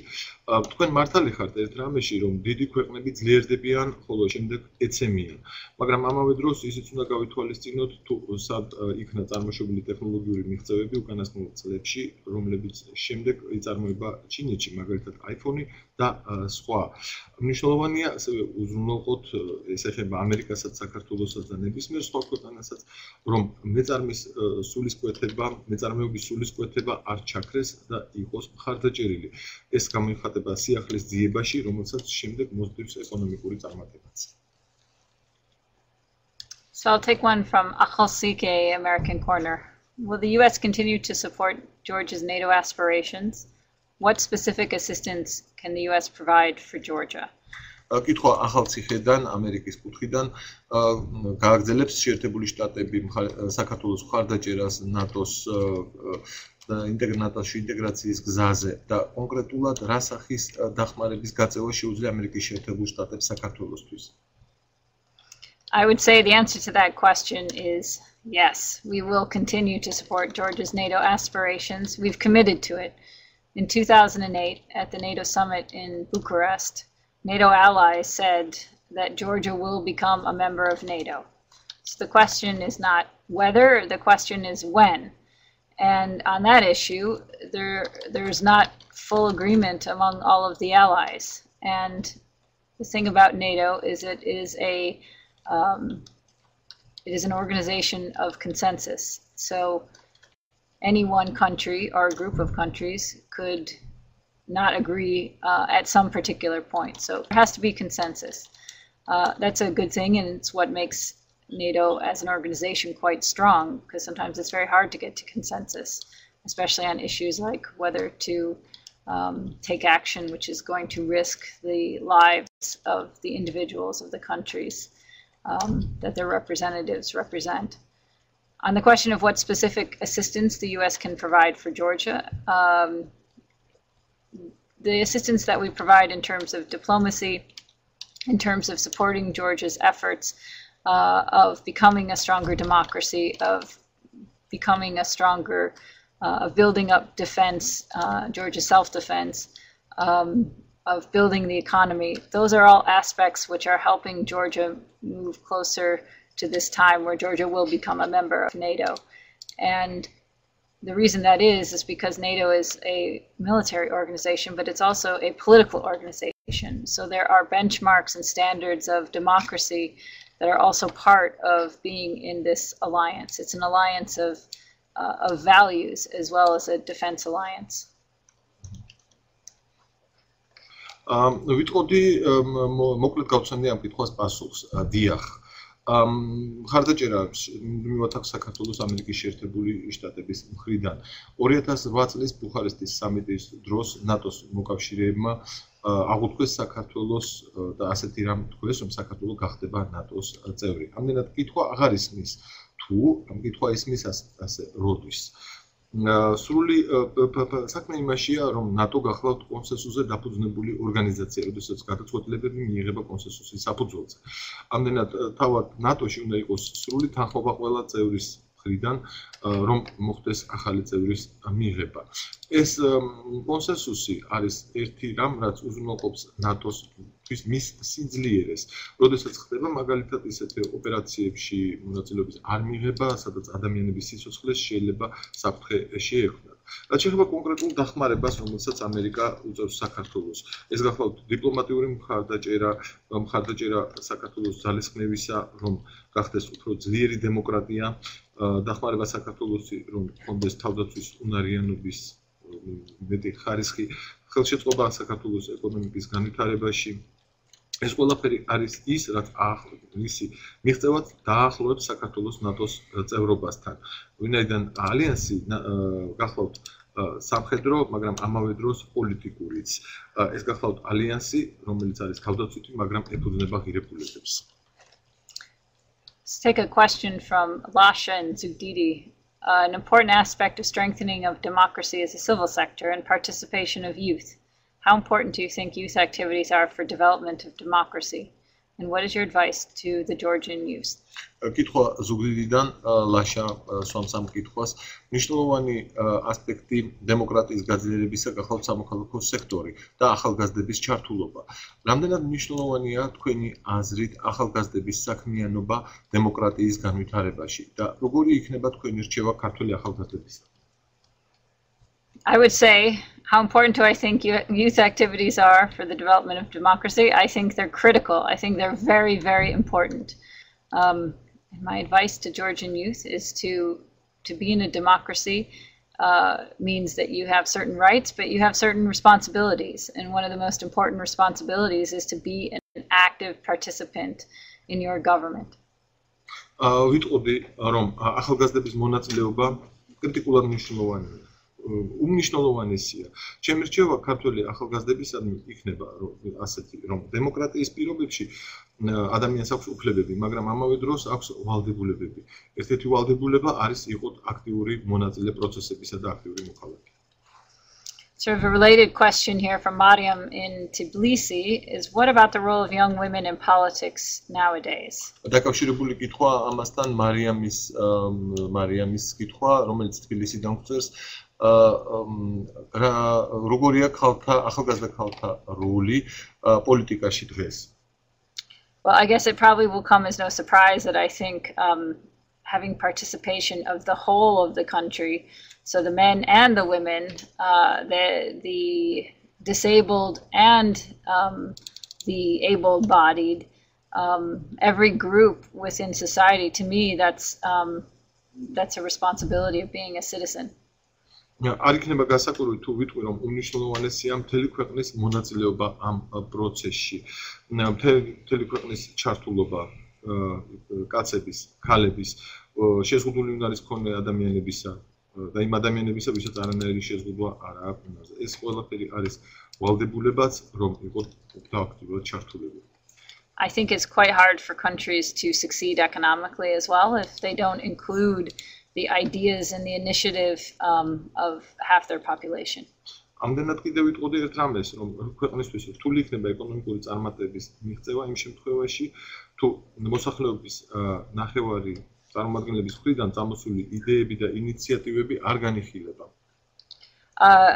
თქვენ მართალი ხართ ერთ რამეში, რომ დიდი ქვეყნები ძლიერდებიან, ხოლო შემდეგ ეცემიან. მაგრამ ამავე დროს ისიც უნდა გავითვალისწინოთ, თუ სად იქნა წარმოშობილი ტექნოლოგიური მიღწევები უკანასკნელ წლებში, რომლებიც შემდეგ იწარმოება ჩინეთში, მაგალითად iPhone და სხვა. მნიშვნელოვანია ასევე უზრუნველყოთ, ეს ეხება ამერიკასაც, საქართველოსაც და ნებისმიერ სხვა ქვეყანასაც, რომ მეწარმის სულისკვეთება არ ჩაქრეს და იყოს მხარდაჭერილი. ეს გამოიხატება სიახლის ძიებაში, რომელსაც შემდეგ მოსდევს ეკონომიკური წარმატებაც. So I'll take one from Akhalsike, American Corner. Will the U.S. continue to support Georgia's NATO aspirations? What specific assistance can the U.S. provide for Georgia? კითხვა ახალციხედან, ამერიკის კუთხიდან გააგრძელებს შეერთებული შტატები საქართველოს მხარდაჭერას ნატოს ინტეგრაციის გზაზე და კონკრეტულად რა სახის დახმარების გაწევა შეუძლია ამერიკის შეერთებულ შტატებს საქართველოსთვის? I would say the answer to that question is yes. We will continue to support Georgia's NATO aspirations. We've committed to it. In 2008, at the NATO summit in Bucharest, NATO allies said that Georgia will become a member of NATO. So the question is not whether, the question is when. And on that issue, there's not full agreement among all of the allies. And the thing about NATO is it is an organization of consensus. So any one country or a group of countries could not agree at some particular point. So there has to be consensus. That's a good thing, and it's what makes NATO as an organization quite strong, because sometimes it's very hard to get to consensus, especially on issues like whether to take action which is going to risk the lives of the individuals of the countries that their representatives represent. On the question of what specific assistance the U.S. can provide for Georgia, the assistance that we provide in terms of diplomacy, in terms of supporting Georgia's efforts of becoming a stronger democracy, of becoming a stronger, of building up defense, Georgia's self-defense, of building the economy. Those are all aspects which are helping Georgia move closer to this time where Georgia will become a member of NATO. And the reason that is because NATO is a military organization, but it's also a political organization. So there are benchmarks and standards of democracy that are also part of being in this alliance. It's an alliance of values as well as a defense alliance. ვიტყოდი მოკლედ გავცანდი ამ კითხვას პასუხს. დიახ. მხარდაჭერა მივაქვს საქართველოს ამერიკის შეერთებული შტატების მხრიდან 2008 წლის ბუხარესტის სამიტის დროს ნატოს მოკავშირეებმა აღუთქვეს საქართველოს და ასეთი რამ თქვეს, რომ საქართველო გახდება ნატოს წევრი. ამდენად კითხვა აღარ ისმის თუ ამ კითხვა ისმის ასე როდის. სრული საქმე იმაშია, რომ ნატო გახლავთ კონსენსუსზე დაფუძნებული ორგანიზაცია, როდესაც გადაწყვეტილებები მიიღება კონსენსუსის საფუძველზე. ამდენად თავად ნატოში უნდა იყოს სრული თანხმობა ყველა წევრის მხრიდან, რომ მოხდეს ახალი წევრის მიღება. ეს კონსენსუსი არის ერთი რამ, რაც უზრუნველყოფს ნატოს მის სიძლიერეს. როდესაც ხდება მაგალითად ისეთი ოპერაციებში მონაწილეობის არ მიღება, სადაც ადამიანების სიცოცხლეს შეიძლება საფრთხე შეექმნათ. რაც შეეხება კონკრეტულ დახმარებას, რომელსაც ამერიკა უწევს საქართველოს. ეს გახლავთ დიპლომატიური მხარდაჭერა საქართველოს ძალისხმევისა, რომ გახდეს უფრო ძლიერი დემოკრატია, დახმარება საქართველოსი, რომ ჰქონდეს თავდაცვის უნარიანობის მეტი ხარისხი, ხელშეწყობა საქართველოს ეკონომიკის განვითარებაში. ეს ყველაფერი არის ის, რაც მისი მიღწევად დაახლოებს საქართველოს ნატოს წევრობასთან. ვინაიდან ალიანსი გახლავთ სამხედრო, მაგრამ ამავე დროს პოლიტიკურიც. ეს გახლავთ ალიანსი, რომელიც არის თავდაცვითი, მაგრამ ეფუძნება ღირებულებებს. Let's take a question from Lasha and Zugdidi. An important aspect of strengthening of democracy is the civil sector and participation of youth. How important do you think youth activities are for development of democracy? And what is your advice to the Georgian youth? კითხვა ზუგდიდიდან ლაშა სვამს ამ კითხვას. მნიშვნელოვანი ასპექტი დემოკრატიის გაძლიერებისა გახლავთ სამოქალაქო სექტორი და ახალგაზრდების ჩართულობა. რამდენად მნიშვნელოვანია თქვენი აზრით ახალგაზრდების საქმიანობა დემოკრატიის განვითარებაში და როგორი იქნება თქვენი რჩევა ქართველი ახალგაზრდებისა? I would say, how important do I think youth activities are for the development of democracy? I think they're critical. I think they're very, very important. And my advice to Georgian youth is to be in a democracy means that you have certain rights, but you have certain responsibilities. And one of the most important responsibilities is to be an active participant in your government. ვიტყოდი, რომ ახალგაზრდების მონაწილეობა კრიტიკულად მნიშვნელოვანია. უმნიშვნელოვანესია. ჩემი რჩევა ქართველი ახალგაზრდებისადმი იქნება ასეთი, რომ დემოკრატიის პირობებში ადამიანს აქვს უფლებები, მაგრამ ამავე დროს აქვს ვალდებულებები. ერთ-ერთი ვალდებულება არის იყოთ აქტიური მონაწილე პროცესებისა და აქტიური მოქალაქე. Sort of a related question here from Mariam in Tbilisi is what about the role of young women in politics nowadays? დაკავშირებული კითხვა ამასთან მარიამის კითხვა, რომელიც თბილისიდან გვწერს, როგორია ახალგაზრდა ქალთა როლი პოლიტიკაში დღეს? Well, I guess it probably will come as no surprise that I think having participation of the whole of the country, so the men and the women, the disabled and the able-bodied, every group within society, to me, that's a responsibility of being a citizen. არ იქნება გასაკვირი თუ ვიტყვი რომ უმნიშვნელოვანესია მთელი ქვეყნის მონაწილეობა ამ პროცესში. მთელი ქვეყნის ჩართულობა კაცების, ქალების, შეზღუდული უნდა მქონე ადამიანებისა და იმ ადამიანებისა, ვისაც არანაირი შეზღუდვა არ აქვს იმაზე. ეს ყველაფერი არის ვალდებულებაც, რომ იყოს აქტიურად ჩართულები. I think it's quite hard for countries to succeed economically as well if they don't include the ideas and the initiative of half their population. ამდენად კიდევ ვიტყოდი ერთ რამეს, რომ ქვეყნისთვის რთული იქნება ეკონომიკური წარმატების მიღწევა იმ შემთხვევაში, თუ მოსახლეობის ნახევარი წარმომადგენლების მხრიდან წამოსული იდეები და ინიციატივები არ განიხილება.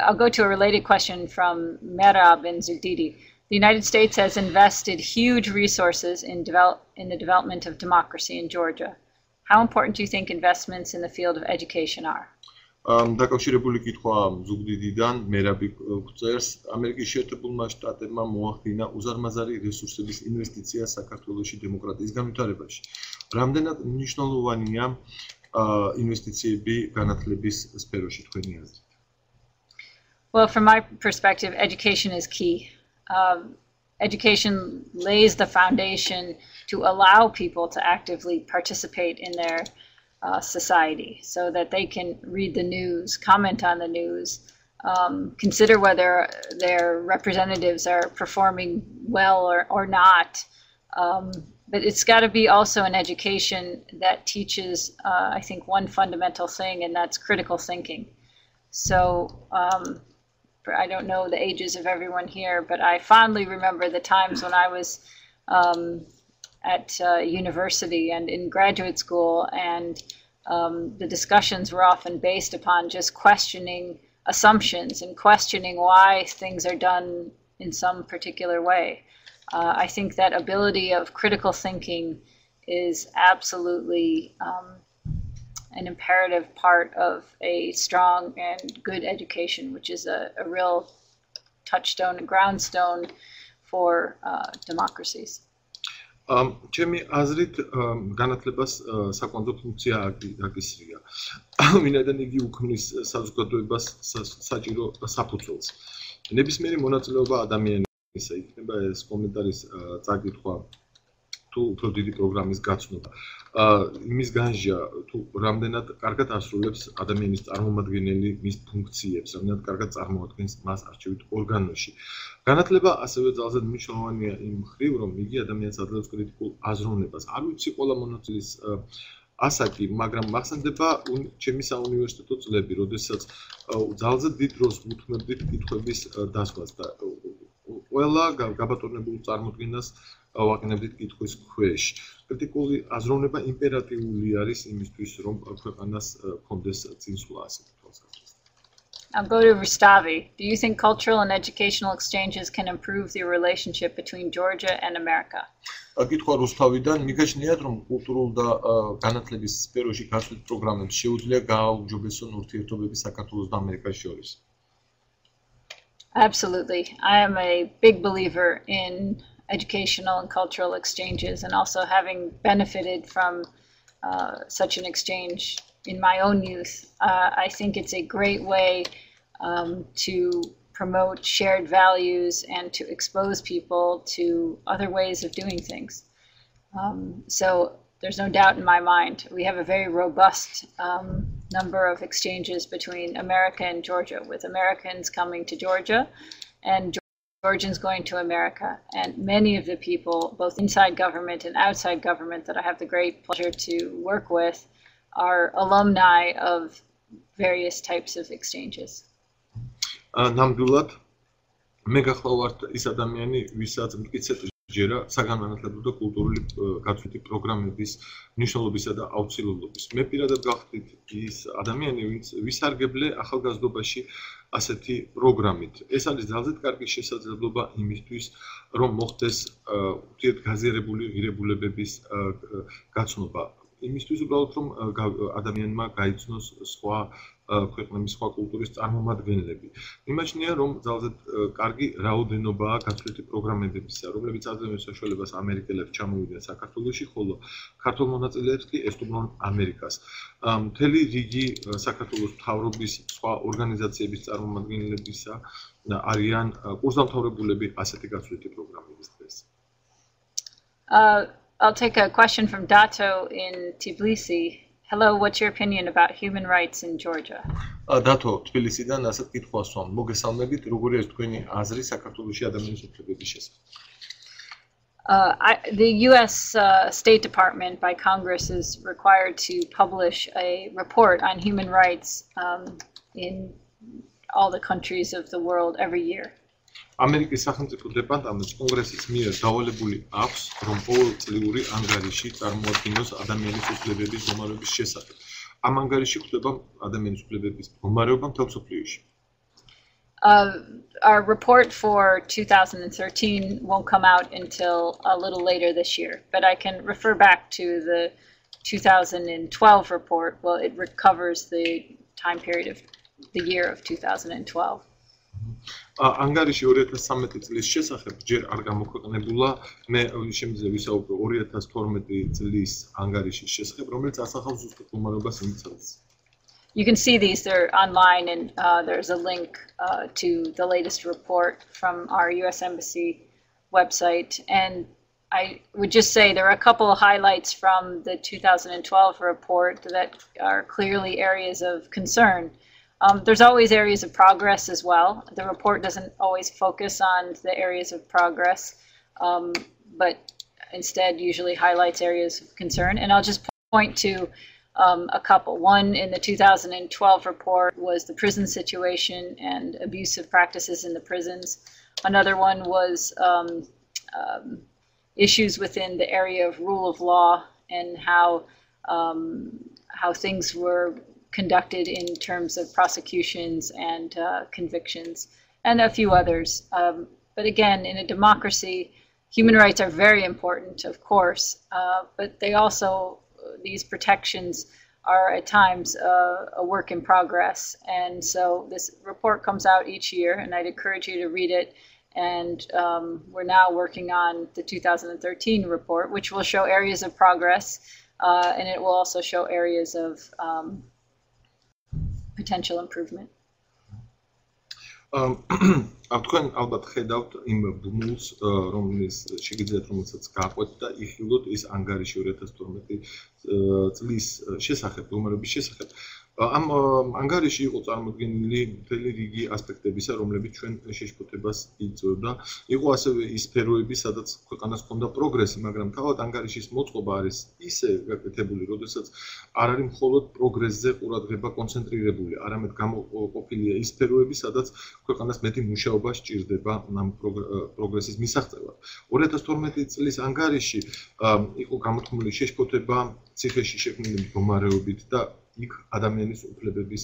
I'll go to a related question from Merab and Zudidi. The United States has invested huge resources in the development of democracy in Georgia. How important do you think investments in the field of education are? დაკავშირებული კითხვა ზუგდიდიდან მერაბი გვწერს, ამერიკის შეერთებულმა შტატებმა მოახდინა უზარმაზარი რესურსების ინვესტიცია საქართველოში დემოკრატიის განვითარებაში. რამდენად მნიშვნელოვანია ინვესტიციები განათლების სფეროში თქვენი აზრით? Well, from my perspective, education is key. Education lays the foundation to allow people to actively participate in their society so that they can read the news, comment on the news, consider whether their representatives are performing well or not. But it's got to be also an education that teaches, I think, one fundamental thing, and that's critical thinking. So I don't know the ages of everyone here, but I fondly remember the times when I was at university and in graduate school, and the discussions were often based upon just questioning assumptions and questioning why things are done in some particular way. I think that ability of critical thinking is absolutely an imperative part of a strong and good education, which is a real touchstone and groundstone for democracies. ჩემი აზრით განათლებას საკვანძო ფუნქცია აკისრია. ვინაიდან იგი უქმნის საზოგადოებას საჭირო საფუძველს. ნებისმიერი მონაწილეობა ადამიანისა, იქნება ეს კომენტარის წაკითხვა თუ უფრო დიდი პროგრამის გაცნობა. იმის განსჯა თუ რამდენად კარგად ასრულებს ადამიანის წარმომადგენელი მის ფუნქციებს, რამდენად კარგად წარმოადგენს მას არჩევით ორგანოში. განათლება ასევე ძალზედ მნიშვნელოვანია იმ მხრივ, რომ იგი ადამიანს აძლევს კრიტიკულ აზროვნებას. არ ვიცი ყველა მონაწილის ასაკი, მაგრამ მახსენდება ჩემი საუნივერსიტეტო წლები, როდესაც ძალზედ დიდ დროს ვუთმობდით კითხვების დასვას და ყველა გაბატონებულ წარმოდგენას ვაყენებდით კითხვის ქვეშ. კრიტიკული აზროვნება იმპერატიული არის იმისთვის, რომ ქვეყანას ჰქონდეს წინსვლა ასეთი თვალსაზრისით. I'll go to Rustavi. Do you think cultural and educational exchanges can improve the relationship between Georgia and America? კითხვა რუსთავიდან, მიგაჩნიათ, რომ კულტურულ და განათლების სფეროში გაცვლით პროგრამებს შეუძლია გააუმჯობესონ ურთიერთობები საქართველოს და ამერიკას შორის? Absolutely. I am a big believer in educational and cultural exchanges, and also having benefited from such an exchange in my own youth. I think it's a great way to promote shared values and to expose people to other ways of doing things. So there's no doubt in my mind. We have a very robust number of exchanges between America and Georgia, with Americans coming to Georgia and Georgians going to America. And many of the people, both inside government and outside government, that I have the great pleasure to work with are alumni of various types of exchanges. ნამდვილად მე გახლავართ ის ადამიანი, ვისაც მტკიცეთ ჯერა საგანმანათლებლო და კულტურული გაცვლითი პროგრამების მნიშვნელობისა და აუცილებლობის. მე პირადად გავხდით ის ადამიანი, ვინც ვისარგებლე ახალგაზრდობაში ასეთი პროგრამით. ეს არის ძალზედ კარგი შესაძლებლობა იმისთვის, რომ მოხდეს ურთიერთგაზიარებული ღირებულებების გაცნობა. იმისთვის უბრალოდ რომ ადამიანმა გაიცნოს სხვა ქვეყნების სხვა კულტურის წარმომადგენლები. იმაჩნია, რომ ძალზედ კარგი რაოდენობაა გათვლითი პროგრამებისა, რომლებიც აძლევენ საშუალებას ამერიკელებს ჩამოვიდნენ საქართველოში, ხოლო ქართულ მონაწილეებს კი ესტუმრონ ამერიკას. მთელი რიგი საქართველოს მთავრობის სხვა ორგანიზაციების წარმომადგენლებისა არიან კურსდამთავრებულები ასეთი გათვლითი პროგრამების დღეს. I'll take a question from Dato in Tbilisi. Hello, what's your opinion about human rights in Georgia? Dato, თბილისიდან ასეთ კითხვას ვამ. მოგესალმებით, როგორი არის თქვენი აზრი საქართველოში ადამიანის უფლებების შესახებ? The U.S. State Department by Congress is required to publish a report on human rights in all the countries of the world every year. ამერიკის სახელმწიფო დეპარტამენტს კონგრესის მიერ დავალებული აქვს, რომ ყოველწლიური ანგარიში წარმოადგინოს ადამიანის უფლებების მდგომარეობის შესახებ. ამ ანგარიში ხვდება ადამიანის უფლებების მდგომარეობა მთელ მსოფლიოში. Our report for 2013 won't come out until a little later this year, but I can refer back to the 2012 report. Well, it covers the time period of the year of 2012. ანგარიში 2013 წლის შესახებ ჯერ არ გამოქვეყნებულა, მე შემიძლია ვისაუბრო 2012 წლის ანგარიშის შესახებ, რომელიც ასახავს ზუსტად მდგომარეობას იმ წელს. You can see these, they're online, and there's a link to the latest report from our U.S. Embassy website. And I would just say there are a couple of highlights from the 2012 report that are clearly areas of concern. There's always areas of progress as well. The report doesn't always focus on the areas of progress, but instead usually highlights areas of concern. And I'll just point to a couple. One in the 2012 report was the prison situation and abusive practices in the prisons. Another one was issues within the area of rule of law and how things were conducted in terms of prosecutions and convictions, and a few others. But again, in a democracy, human rights are very important, of course, but they also, these protections are at times a work in progress. And so this report comes out each year, and I'd encourage you to read it. And we're now working on the 2013 report, which will show areas of progress, and it will also show areas of potential improvement. თქვენ ალბათ ხედავთ იმ ბმულს, რომლის შეგიძლიათ რომელსაც გააყვეთ და იხილოთ ის ანგარიში 2012 წლის შესახებ, მდგომარეობის შესახებ. ამ ანგარიში იყო წარმოდგენილი მთელი რიგი ასპექტებისა, რომლებიც ჩვენ შეშფოთებას იწვევდა. იყო ასევე ის სფეროები, სადაც ქვეყანას ჰქონდა პროგრესი, მაგრამ თავად ანგარიშის მოწყობა არის ისე გაკეთებული, როდესაც არ არის მხოლოდ პროგრესზე ყურადღება კონცენტრირებული, არამედ გამოყოფილია ის სფეროები, სადაც ქვეყანას მეტი მუშაობა სჭირდება ამ პროგრესის მისაღწევად. 2012 წლის ანგარიში იყო გამოთქმული შეშფოთება ციხეში შექმნილი მდგომარეობით და იქ ადამიანის უფლებების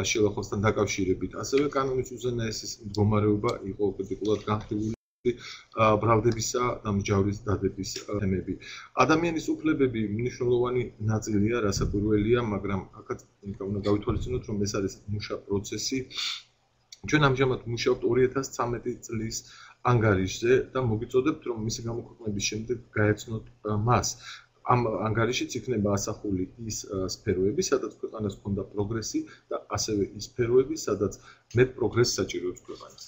შელახოსთან დაკავშირებით. ასევე კანონის უზენაესის მდგომარეობა იყო კრიტიკულად განხილული ბრალდებისა და მსჯავრის დადების თემები. ადამიანის უფლებები მნიშვნელოვანი ნაწილია, რასაკვირველია, მაგრამ აქაც უნდა გავითვალისწინოთ, რომ ეს არის მუშა პროცესი. ჩვენ ამჟამად მუშაობთ 2013 წლის ანგარიშზე და მოგიწოდებთ, რომ მისი გამოქვეყნების შემდეგ გაეცნოთ მას. ამ ანგარიშიც იქნება ასახული ის სფეროები, სადაც ქვეყანას ჰქონდა პროგრესი და ასევე ის სფეროები, სადაც მეტ პროგრესს საჭიროებს ქვეყანას.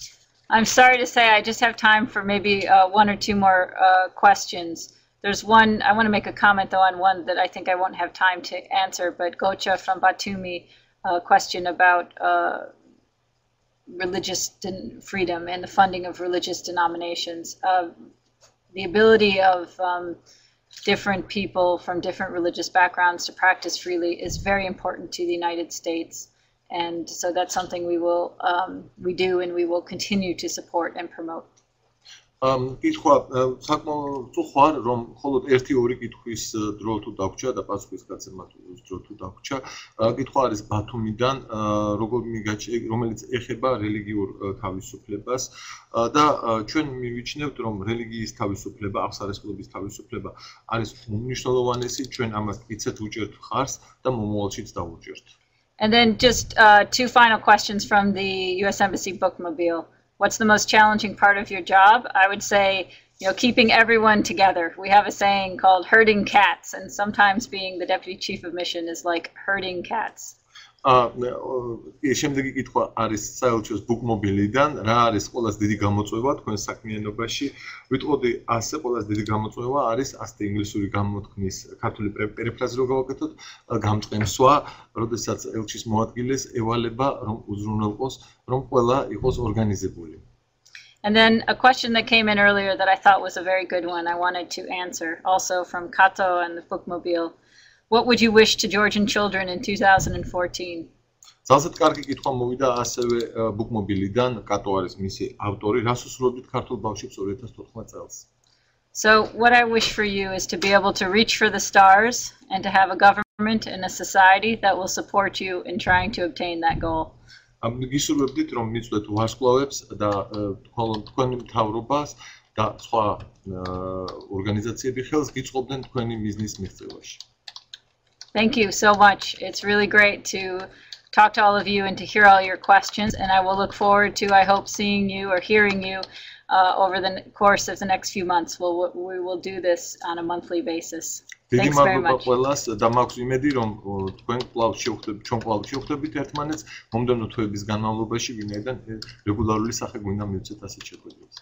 I'm sorry to say I just have time for maybe one or two more questions. There's one, I want to make a comment though on one that I think I won't have time to answer, but Gocha from Batumi question about religious freedom and the funding of religious denominations. The ability of different people from different religious backgrounds to practice freely is very important to the United States. And so that's something we do and we will continue to support and promote. კითხვა საკმაოდ ხარ რომ მხოლოდ 1-2 კითხვის დრო თუ დაგვრჩა და პასუხის გაცემა დრო თუ დაგვრჩა. კითხვა არის ბათუმიდან, რომელიც ეხება რელიგიურ თავისუფლებას და ჩვენ მივიჩნევთ რომ რელიგიის თავისუფლება, აღსარესპლობის თავისუფლება არის უმნიშვნელოვანესი, ჩვენ ამას ვიცით უჭერთ ხარს და მომავალშიც დავუჭერთ. And then just two final questions from the U.S. Embassy bookmobile. What's the most challenging part of your job? I would say, keeping everyone together. We have a saying called herding cats, and sometimes being the deputy chief of mission is like herding cats. შემდეგი კითხვა არის საელჩოს ბუკმობილიდან, რა არის ყველაზე დიდი გამოწვევა თქვენ საქმიანობაში? ვიტყოდი ასე, ყველაზე დიდი გამოწვევა არის ასეთი ინგლისური გამოთქმის ქართული პერიფრაზი რო გავაკეთოთ, გამწყემსვა, როდესაც ელჩის მოადგილეს ევალება რომ უზრუნველყოს, რომ ყველა იყოს ორგანიზებული. And then a question that came in earlier that I thought was a very good one I wanted to answer, also from Kato and the bookmobile. What would you wish to Georgian children in 2014? Ძალზედ კარგი კითხვა მოვიდა ასევე ბუკმობილიდან, კატო არის მისი ავტორი, რას უსურვებდით ქართულ ბავშვებს 2014 წელს? So what I wish for you is to be able to reach for the stars and to have a government and a society that will support you in trying to obtain that goal. გისურვებდით რომ მიწვდეთ ვარსკვლავებს და თქვენი მთავრობას და სხვა ორგანიზაციები ხელს გიწყობდნენ თქვენი მიზნის მიღწევაში. Thank you so much. It's really great to talk to all of you and to hear all your questions. And I will look forward to, I hope, seeing you or hearing you over the course of the next few months. We will do this on a monthly basis. Thanks very much. და მაქვს იმედი, რომ თქვენ კვლავ შევხვდებით ერთმანეთს მომდევნო თვეების განმავლობაში, ვინაიდან რეგულარული სახე გვინდა მივცეთ ასეთ შეხვედრებს.